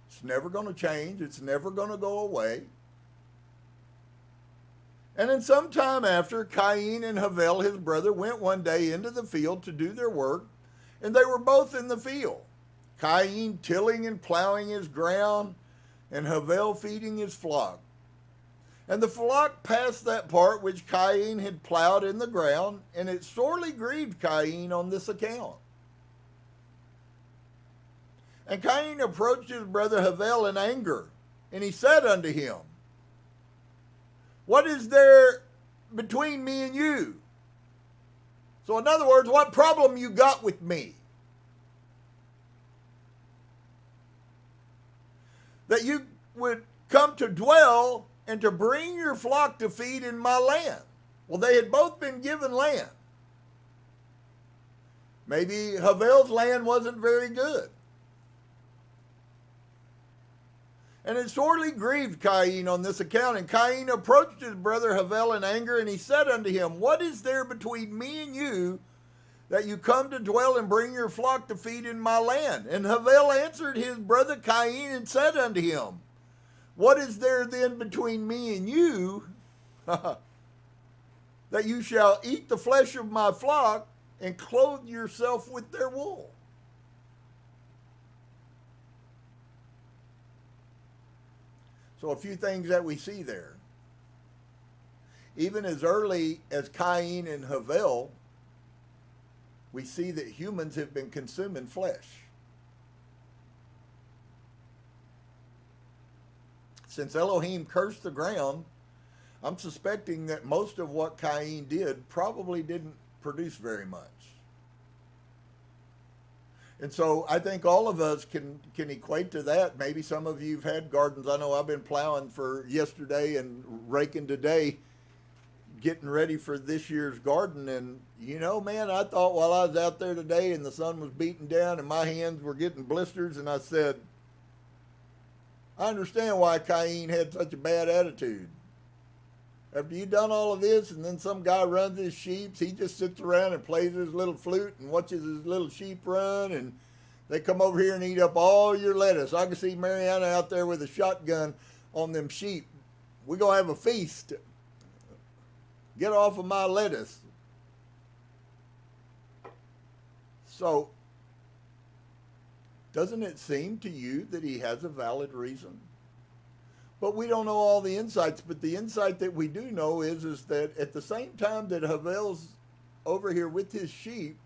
It's never going to change. It's never going to go away. And then some time after, Cain and Havel, his brother, went one day into the field to do their work, and they were both in the field. Cain tilling and plowing his ground, and Havel feeding his flock. And the flock passed that part which Cain had plowed in the ground, and it sorely grieved Cain on this account. And Cain approached his brother Havel in anger, and he said unto him, what is there between me and you? So in other words, what problem you got with me? That you would come to dwell and to bring your flock to feed in my land. Well, they had both been given land. Maybe Havel's land wasn't very good. And it sorely grieved Cain on this account. And Cain approached his brother Havel in anger, and he said unto him, what is there between me and you, that you come to dwell and bring your flock to feed in my land? And Havel answered his brother Cain and said unto him, what is there then between me and you, that you shall eat the flesh of my flock and clothe yourself with their wool? So a few things that we see there. Even as early as Cain and Havel, we see that humans have been consuming flesh. Since Elohim cursed the ground, I'm suspecting that most of what Cain did probably didn't produce very much. And so I think all of us can equate to that. Maybe some of you have had gardens. I know I've been plowing for yesterday and raking today, getting ready for this year's garden. And, you know, man, I thought while I was out there today and the sun was beating down and my hands were getting blisters, and I said, I understand why Cain had such a bad attitude. After you've done all of this and then some guy runs his sheep, he just sits around and plays his little flute and watches his little sheep run, and they come over here and eat up all your lettuce. I can see Mariana out there with a shotgun on them sheep. We're going to have a feast. Get off of my lettuce. So, doesn't it seem to you that he has a valid reason? But we don't know all the insights. But the insight that we do know is that at the same time that Havel's over here with his sheep,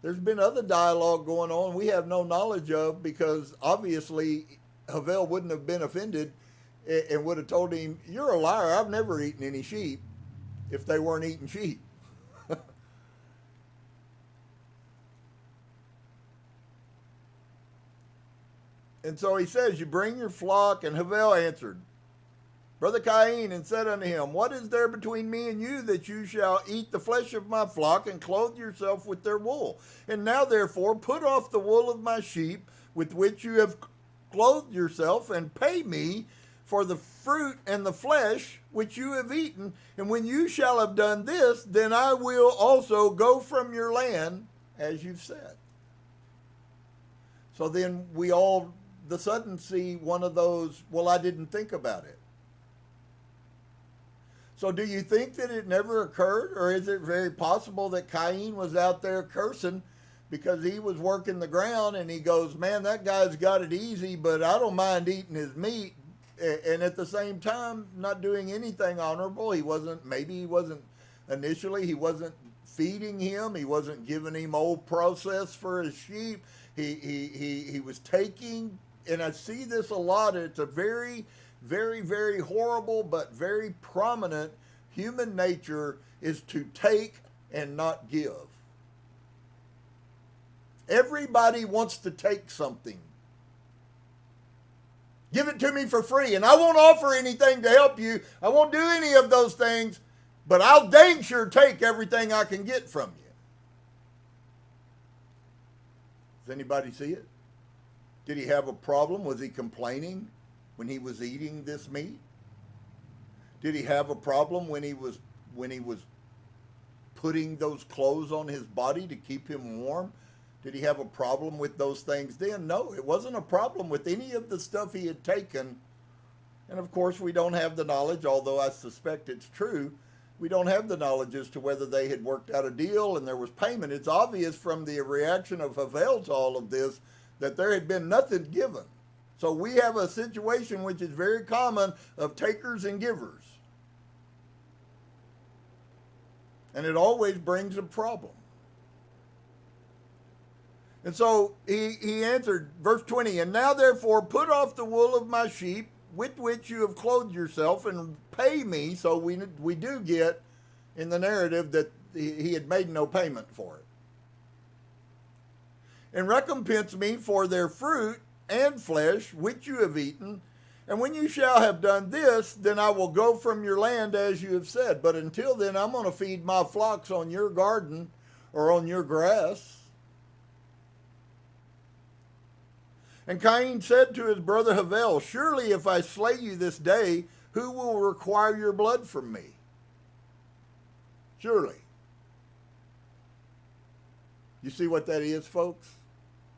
there's been other dialogue going on we have no knowledge of, because obviously Havel wouldn't have been offended and would have told him, you're a liar, I've never eaten any sheep, if they weren't eating sheep. And so he says, you bring your flock, and Havel answered, brother Cain, and said unto him, what is there between me and you, that you shall eat the flesh of my flock and clothe yourself with their wool? And now therefore put off the wool of my sheep with which you have clothed yourself, and pay me for the fruit and the flesh which you have eaten. And when you shall have done this, then I will also go from your land, as you've said. So then we all of a sudden see one of those, well, I didn't think about it. So do you think that it never occurred? Or is it very possible that Cain was out there cursing because he was working the ground, and he goes, man, that guy's got it easy, but I don't mind eating his meat. And at the same time, not doing anything honorable. Maybe he wasn't feeding him. He wasn't giving him old process for his sheep. He was taking, and I see this a lot. It's a very, very, very horrible but very prominent human nature is to take and not give. Everybody wants to take something. Give it to me for free, and I won't offer anything to help you. I won't do any of those things, but I'll dang sure take everything I can get from you. Does anybody see it? Did he have a problem? Was he complaining when he was eating this meat? Did he have a problem when he was when he was putting those clothes on his body to keep him warm? Did he have a problem with those things then? No, it wasn't a problem with any of the stuff he had taken. And of course, we don't have the knowledge, although I suspect it's true. We don't have the knowledge as to whether they had worked out a deal and there was payment. It's obvious from the reaction of Havel to all of this that there had been nothing given. So we have a situation which is very common of takers and givers. And it always brings a problem. And so he answered, verse 20, and now therefore put off the wool of my sheep, with which you have clothed yourself, and pay me. So we do get in the narrative that he had made no payment for it. And recompense me for their fruit and flesh, which you have eaten. And when you shall have done this, then I will go from your land as you have said. But until then, I'm going to feed my flocks on your garden or on your grass. And Cain said to his brother Havel, surely if I slay you this day, who will require your blood from me? Surely. You see what that is, folks?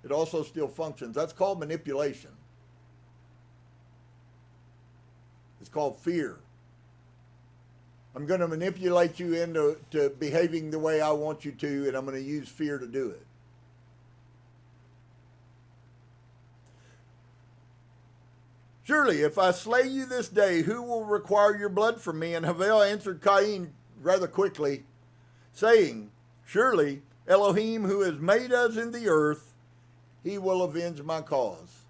It also still functions. That's called manipulation. It's called fear. I'm going to manipulate you into behaving the way I want you to, and I'm going to use fear to do it. Surely, if I slay you this day, who will require your blood from me? And Havel answered Cain rather quickly, saying, surely Elohim, who has made us in the earth, he will avenge my cause.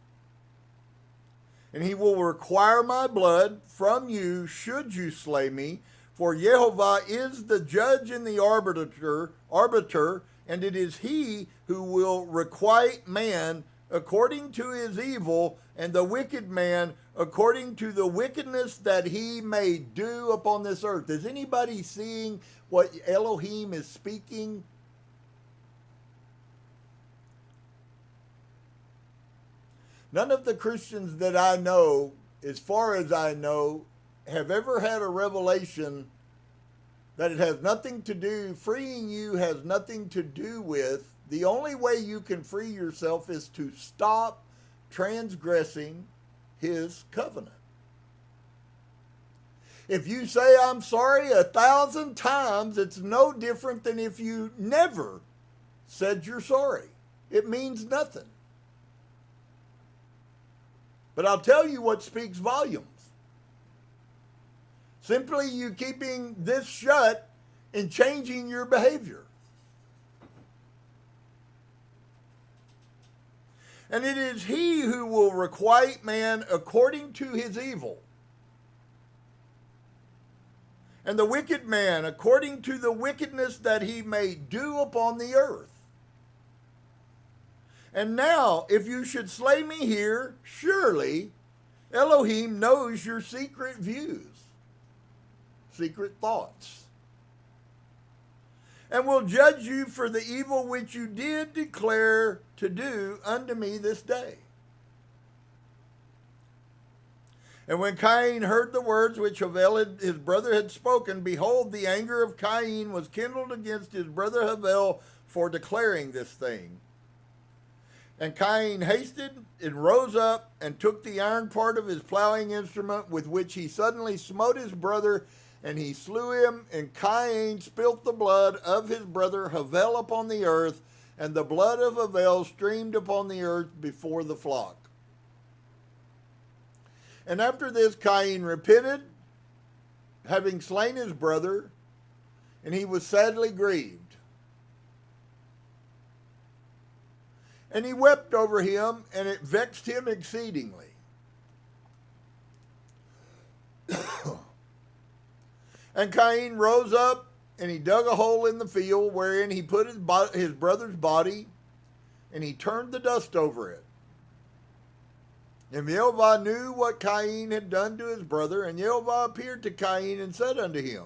And he will require my blood from you should you slay me, for Yehovah is the judge and the arbiter, and it is he who will requite man according to his evil, and the wicked man according to the wickedness that he may do upon this earth. Is anybody seeing what Elohim is speaking? None of the Christians that I know, as far as I know, have ever had a revelation that it has nothing to do, freeing you has nothing to do with, the only way you can free yourself is to stop transgressing his covenant. If you say I'm sorry 1,000 times, it's no different than if you never said you're sorry. It means nothing. But I'll tell you what speaks volumes. Simply you keeping this shut and changing your behavior. And it is he who will requite man according to his evil, and the wicked man according to the wickedness that he may do upon the earth. And now, if you should slay me here, surely Elohim knows your secret views, secret thoughts, and will judge you for the evil which you did declare to do unto me this day. And when Cain heard the words which Havel his brother had spoken, behold, the anger of Cain was kindled against his brother Havel for declaring this thing. And Cain hasted and rose up and took the iron part of his plowing instrument, with which he suddenly smote his brother, and he slew him. And Cain spilt the blood of his brother Havel upon the earth, and the blood of Havel streamed upon the earth before the flock. And after this Cain repented, having slain his brother, and he was sadly grieved. And he wept over him, and it vexed him exceedingly. And Cain rose up, and he dug a hole in the field, wherein he put his brother's body, and he turned the dust over it. And Yehovah knew what Cain had done to his brother, and Yehovah appeared to Cain and said unto him,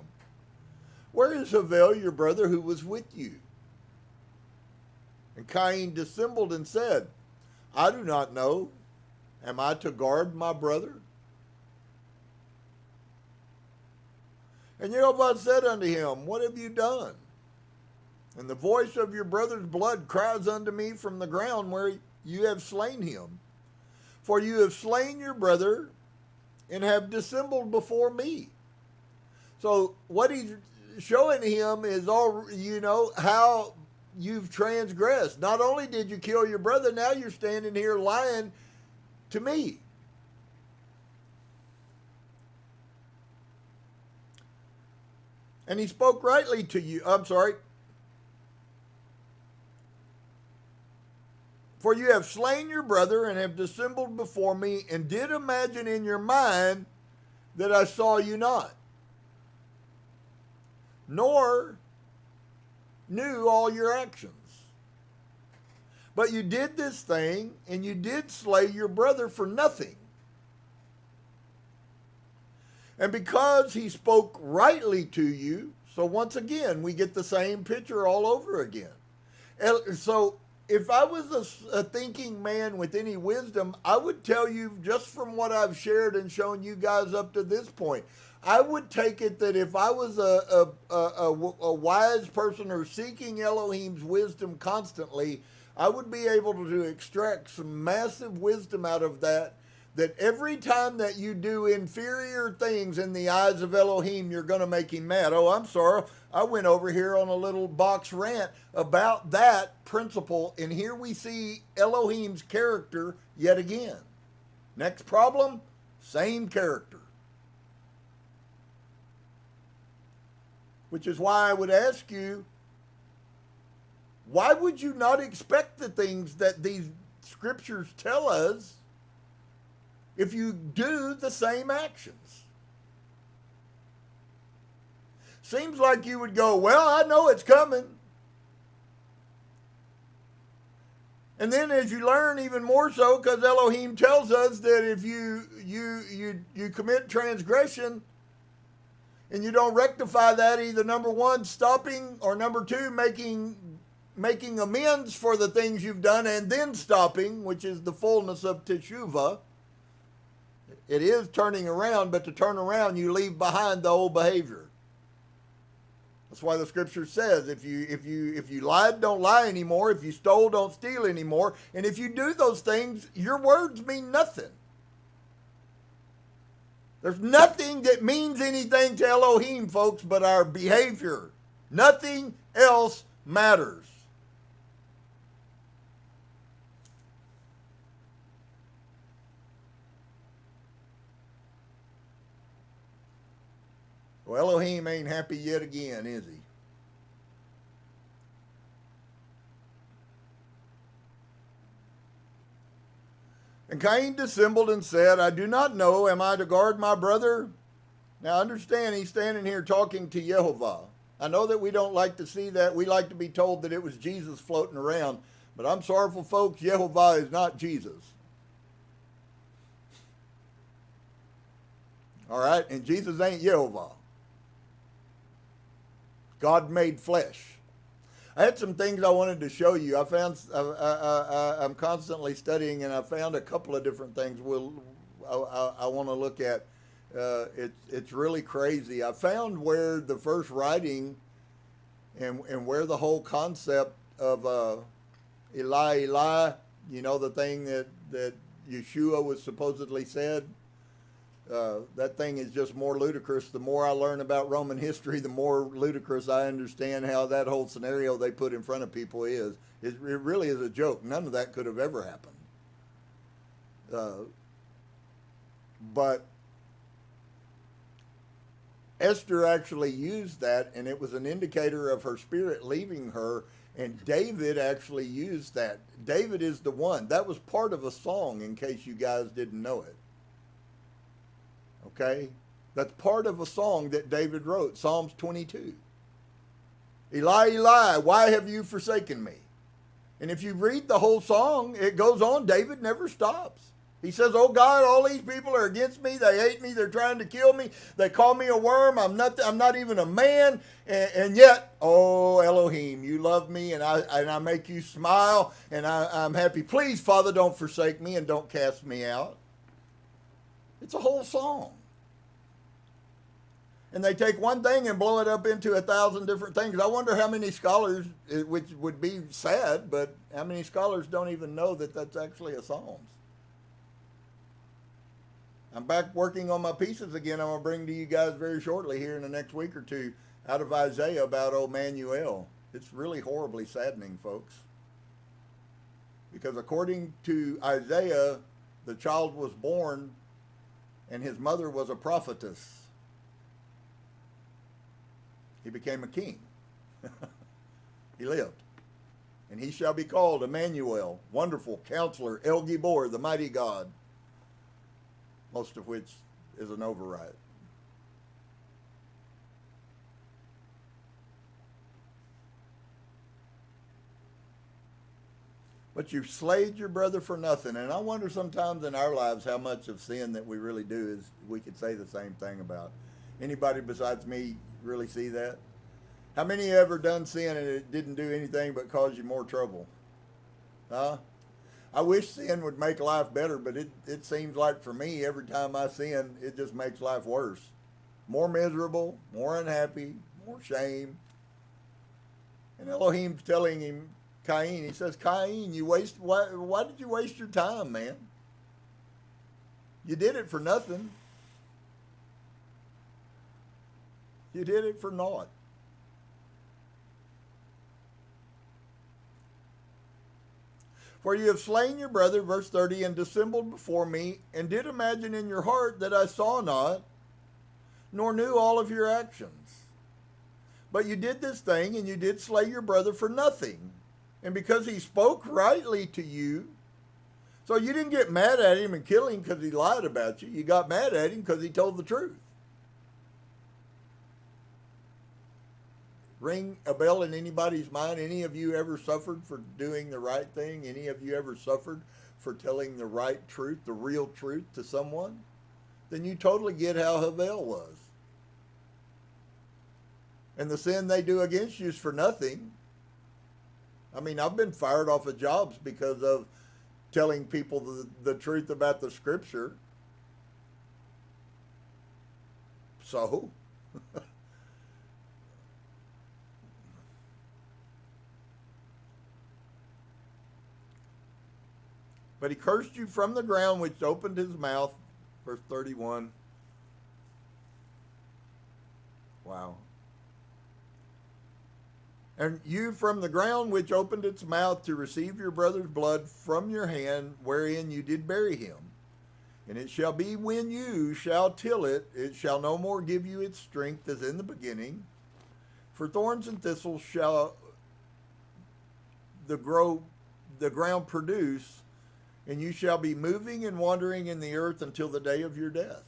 where is Havel your brother who was with you? And Cain dissembled and said, I do not know. Am I to guard my brother? And Yehovah said unto him, What have you done? And the voice of your brother's blood cries unto me from the ground where you have slain him. For you have slain your brother and have dissembled before me. So what he's showing him is how you've transgressed. Not only did you kill your brother, now you're standing here lying to me. And he spoke rightly to you. For you have slain your brother and have dissembled before me, and did imagine in your mind that I saw you not, nor knew all your actions. But you did this thing, and you did slay your brother for nothing. And because he spoke rightly to you, so once again, we get the same picture all over again. So if I was a thinking man with any wisdom, I would tell you, just from what I've shared and shown you guys up to this point, I would take it that if I was a wise person or seeking Elohim's wisdom constantly, I would be able to extract some massive wisdom out of that every time that you do inferior things in the eyes of Elohim, you're going to make him mad. Oh, I'm sorry. I went over here on a little box rant about that principle, and here we see Elohim's character yet again. Next problem, same character. Which is why I would ask you, why would you not expect the things that these scriptures tell us if you do the same actions? Seems like you would go, well, I know it's coming. And then as you learn even more so, because Elohim tells us that if you commit transgression and you don't rectify that, either number one, stopping, or number two, making amends for the things you've done and then stopping, which is the fullness of teshuvah. It is turning around, but to turn around, you leave behind the old behavior. That's why the scripture says, if you lied, don't lie anymore. If you stole, don't steal anymore. And if you do those things, your words mean nothing. There's nothing that means anything to Elohim, folks, but our behavior. Nothing else matters. Well, Elohim ain't happy yet again, is he? And Cain dissembled and said, I do not know, am I to guard my brother? Now understand, he's standing here talking to Yehovah. I know that we don't like to see that. We like to be told that it was Jesus floating around. But I'm sorrowful, folks, Yehovah is not Jesus. All right? And Jesus ain't Yehovah. God made flesh. I had some things I wanted to show you. I'm constantly studying, and I found a couple of different things I want to look at. It's really crazy. I found where the first writing and where the whole concept of Eli, Eli, the thing that Yeshua was supposedly said, that thing is just more ludicrous. The more I learn about Roman history, the more ludicrous I understand how that whole scenario they put in front of people is. It really is a joke. None of that could have ever happened. But Esther actually used that, and it was an indicator of her spirit leaving her, and David actually used that. David is the one. That was part of a song, in case you guys didn't know it. Okay? That's part of a song that David wrote, Psalms 22. Eli, Eli, why have you forsaken me? And if you read the whole song, it goes on. David never stops. He says, oh God, all these people are against me. They hate me. They're trying to kill me. They call me a worm. I'm not even a man. And yet, oh Elohim, you love me, and I make you smile, and I'm happy. Please, Father, don't forsake me and don't cast me out. It's a whole song. And they take one thing and blow it up into 1,000 different things. I wonder how many scholars, which would be sad, but how many scholars don't even know that that's actually a Psalms. I'm back working on my pieces again. I'm going to bring to you guys very shortly here in the next week or two out of Isaiah about old Manuel. It's really horribly saddening, folks. Because according to Isaiah, the child was born and his mother was a prophetess. He became a king. He lived. And he shall be called Emmanuel, Wonderful Counselor, El Gibor, the Mighty God. Most of which is an override. But you've slayed your brother for nothing. And I wonder sometimes in our lives how much of sin that we really do is we could say the same thing about. Anybody besides me really see that? How many ever done sin and it didn't do anything but cause you more trouble? Huh? I wish sin would make life better, but it seems like for me, every time I sin, it just makes life worse. More miserable, more unhappy, more shame. And Elohim's telling him, Cain, he says, Cain, why did you waste your time, man? You did it for nothing. You did it for naught. For you have slain your brother, verse 30, and dissembled before me, and did imagine in your heart that I saw not, nor knew all of your actions. But you did this thing, and you did slay your brother for nothing. And because he spoke rightly to you, so you didn't get mad at him and kill him because he lied about you. You got mad at him because he told the truth. Ring a bell in anybody's mind? Any of you ever suffered for doing the right thing? Any of you ever suffered for telling the right truth, the real truth to someone? Then you totally get how Havel was. And the sin they do against you is for nothing. I mean, I've been fired off of jobs because of telling people the truth about the scripture. So... But he cursed you from the ground which opened his mouth. Verse 31. Wow. And you from the ground which opened its mouth to receive your brother's blood from your hand, wherein you did bury him. And it shall be when you shall till it, it shall no more give you its strength as in the beginning. For thorns and thistles shall the ground produce, and you shall be moving and wandering in the earth until the day of your death.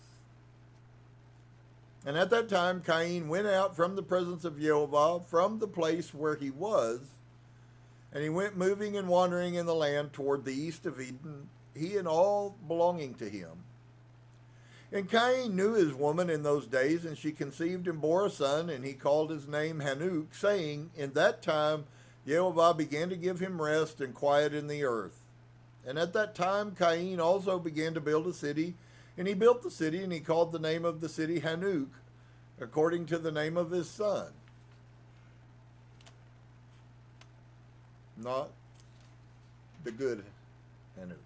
And at that time Cain went out from the presence of Yehovah, from the place where he was, and he went moving and wandering in the land toward the east of Eden, he and all belonging to him. And Cain knew his woman in those days, and she conceived and bore a son, and he called his name Hanuk, saying, in that time Yehovah began to give him rest and quiet in the earth. And at that time Cain also began to build a city, and he built the city, and he called the name of the city Hanuk, according to the name of his son. Not the good Hanuk.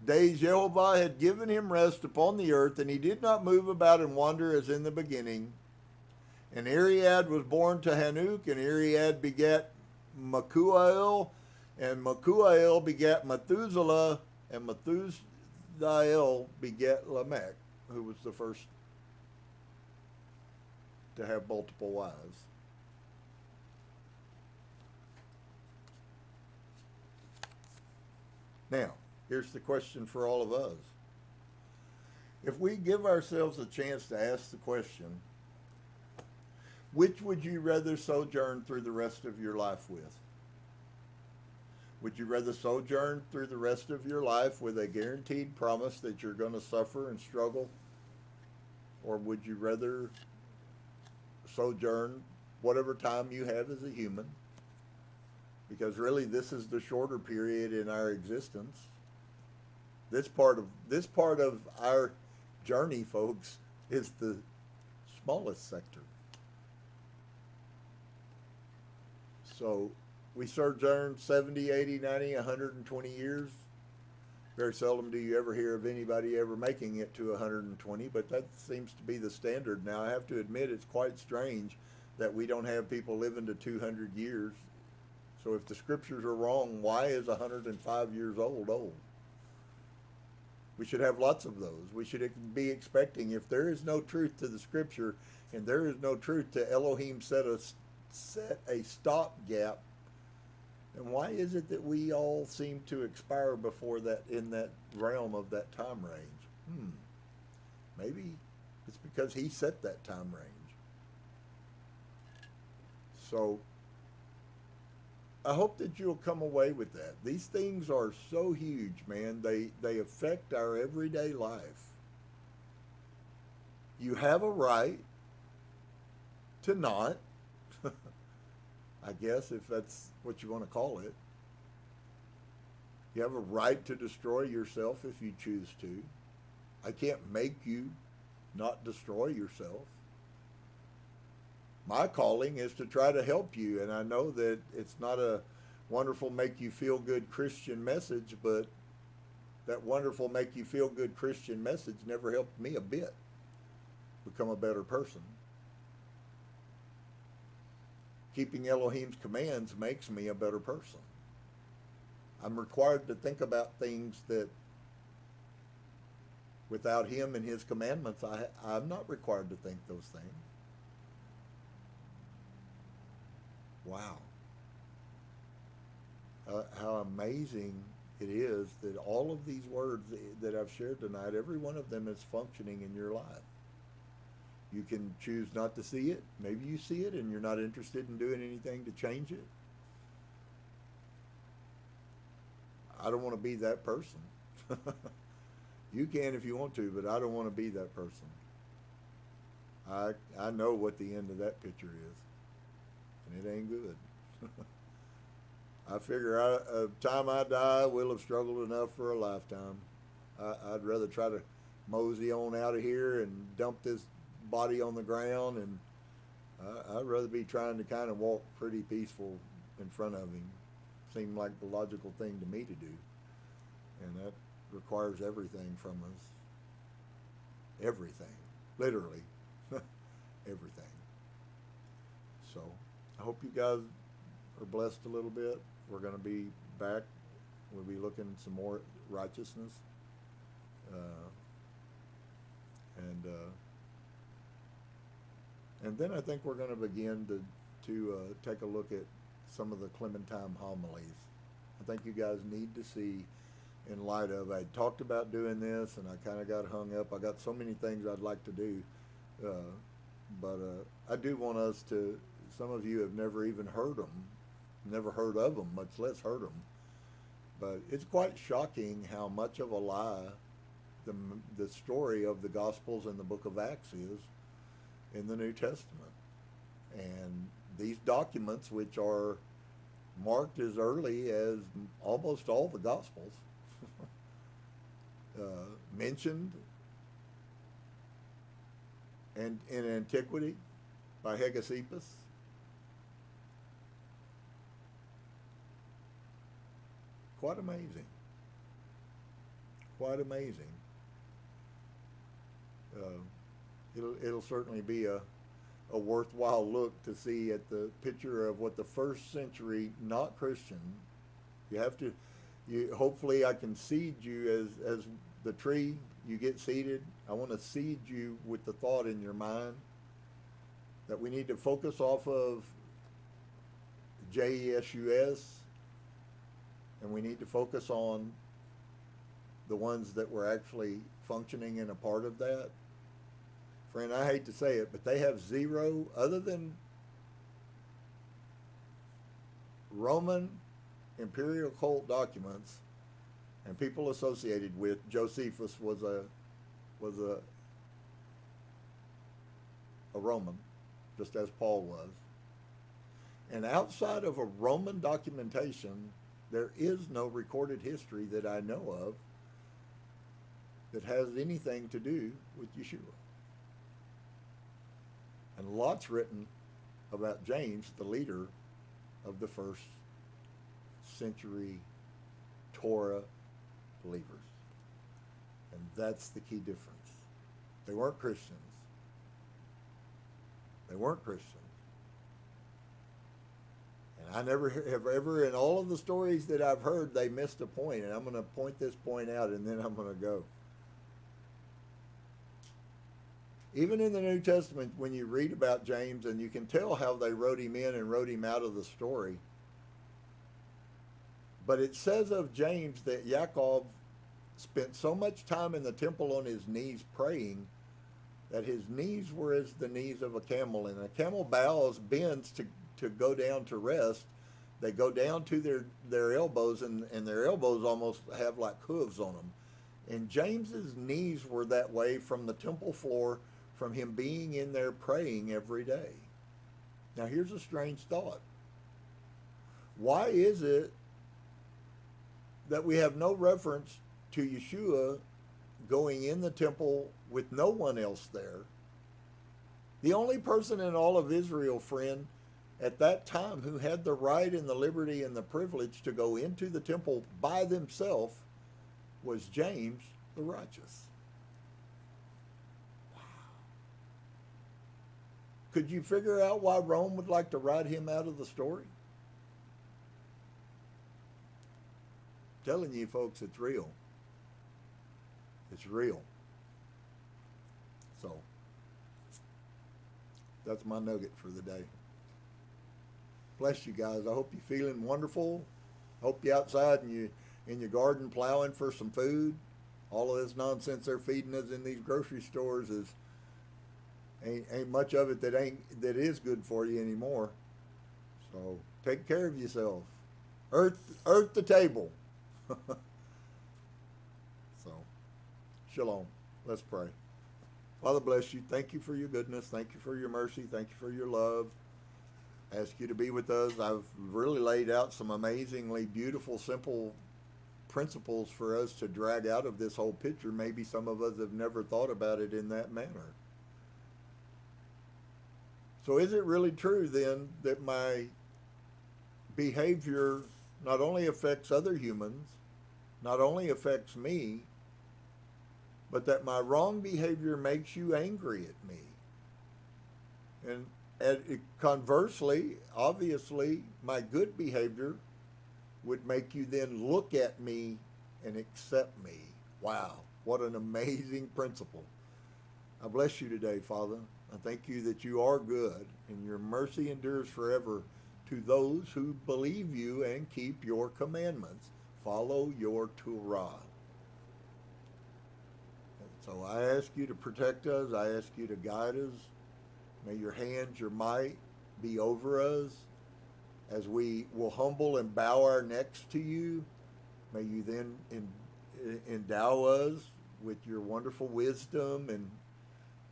Days Yehovah had given him rest upon the earth, and he did not move about and wander as in the beginning. And Ariad was born to Hanuk, and Ariad begat Makuael, and Makuael begat Methuselah, and Methusael begat Lamech, who was the first to have multiple wives. Now, here's the question for all of us. If we give ourselves a chance to ask the question, which would you rather sojourn through the rest of your life with? Would you rather sojourn through the rest of your life with a guaranteed promise that you're going to suffer and struggle? Or would you rather sojourn whatever time you have as a human? Because really this is the shorter period in our existence. This part of our journey, folks, is the smallest sector. So we sojourn 70, 80, 90, 120 years. Very seldom do you ever hear of anybody ever making it to 120, but that seems to be the standard now. I have to admit it's quite strange that we don't have people living to 200 years. So if the scriptures are wrong, why is 105 years old? We should have lots of those. We should be expecting, if there is no truth to the scripture and there is no truth to Elohim set a stopgap, then why is it that we all seem to expire before that, in that realm of that time range? Maybe it's because he set that time range. So I hope that you'll come away with that. These things are so huge, man. They affect our everyday life. You have a right to not, I guess, if that's what you want to call it. You have a right to destroy yourself if you choose to. I can't make you not destroy yourself. My calling is to try to help you, and I know that it's not a wonderful make you feel good Christian message, but that wonderful make you feel good Christian message never helped me a bit become a better person. Keeping Elohim's commands makes me a better person. I'm required to think about things that without him and his commandments, I'm not required to think those things. Wow. How amazing it is that all of these words that I've shared tonight, every one of them is functioning in your life. You can choose not to see it. Maybe you see it and you're not interested in doing anything to change it. I don't want to be that person. You can if you want to, but I don't want to be that person. I know what the end of that picture is, and it ain't good. I figure time I die, we'll have struggled enough for a lifetime. I'd rather try to mosey on out of here and dump this body on the ground, and I'd rather be trying to kind of walk pretty peaceful in front of him. Seemed like the logical thing to me to do, and that requires everything from us. Everything, literally, everything. So I hope you guys are blessed a little bit. We're going to be back. We'll be looking at some more righteousness, and then I think we're going to begin to take a look at some of the Clementine homilies. I think you guys need to see, in light of, I talked about doing this and I kind of got hung up. I got so many things I'd like to do, but I do want us to, some of you have never even heard them, never heard of them, much less heard them. But it's quite shocking how much of a lie the story of the Gospels and the Book of Acts is in the New Testament. And these documents, which are marked as early as almost all the Gospels, mentioned and in antiquity by Hegesippus. Quite amazing. Quite amazing. It'll certainly be a worthwhile look to see at the picture of what the first century, not Christian, you have to, hopefully I can seed you as the tree, you get seeded. I want to seed you with the thought in your mind that we need to focus off of JESUS, and we need to focus on the ones that were actually functioning in a part of that. Friend, I hate to say it, but they have zero, other than Roman imperial cult documents and people associated with. Josephus was a Roman, just as Paul was. And outside of a Roman documentation, there is no recorded history that I know of that has anything to do with Yeshua. And lots written about James, the leader of the first century Torah believers. And that's the key difference. They weren't Christians. They weren't Christians. And I never have ever, in all of the stories that I've heard, they missed a point. And I'm going to point this point out and then I'm going to go. Even in the New Testament, when you read about James, and you can tell how they wrote him in and wrote him out of the story. But it says of James that Yaakov spent so much time in the temple on his knees praying that his knees were as the knees of a camel. And a camel bends to go down to rest. They go down to their elbows, and their elbows almost have like hooves on them. And James's knees were that way from the temple floor, from him being in there praying every day. Now here's a strange thought. Why is it that we have no reference to Yeshua going in the temple with no one else there? The only person in all of Israel, friend, at that time who had the right and the liberty and the privilege to go into the temple by themselves was James the righteous. Could you figure out why Rome would like to write him out of the story? I'm telling you, folks, it's real. It's real. So, that's my nugget for the day. Bless you guys. I hope you're feeling wonderful. Hope you're outside and you in your garden plowing for some food. All of this nonsense they're feeding us in these grocery stores ain't much of it that is good for you anymore. So take care of yourself. Earth the table. So, shalom. Let's pray. Father, bless you. Thank you for your goodness. Thank you for your mercy. Thank you for your love. I ask you to be with us. I've really laid out some amazingly beautiful, simple principles for us to drag out of this whole picture. Maybe some of us have never thought about it in that manner. So is it really true then that my behavior not only affects other humans, not only affects me, but that my wrong behavior makes you angry at me? And conversely, obviously, my good behavior would make you then look at me and accept me. Wow, what an amazing principle. I bless you today, Father. I thank you that you are good and your mercy endures forever to those who believe you and keep your commandments. Follow your Torah. And so I ask you to protect us. I ask you to guide us. May your hands, your might be over us as we will humble and bow our necks to you. May you then endow us with your wonderful wisdom and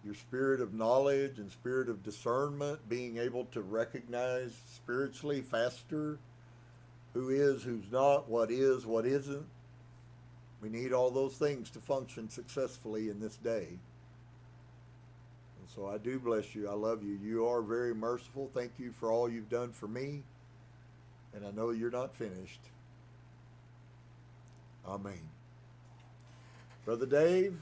your spirit of knowledge and spirit of discernment, being able to recognize spiritually faster who is, who's not, what is, what isn't. We need all those things to function successfully in this day. And so I do bless you. I love you. You are very merciful. Thank you for all you've done for me. And I know you're not finished. Amen. Brother Dave.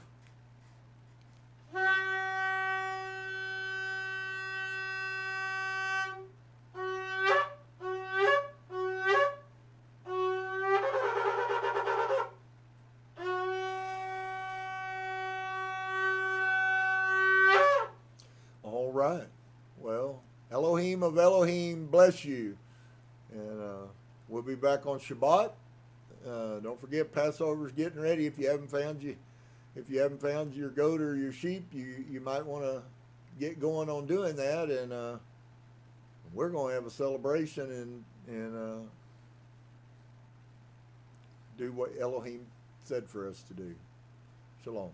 All right. Well, Elohim of Elohim bless you. And we'll be back on Shabbat. Don't forget, Passover's getting ready. If you haven't found your goat or your sheep, you might want to get going on doing that. And we're going to have a celebration and do what Elohim said for us to do. Shalom.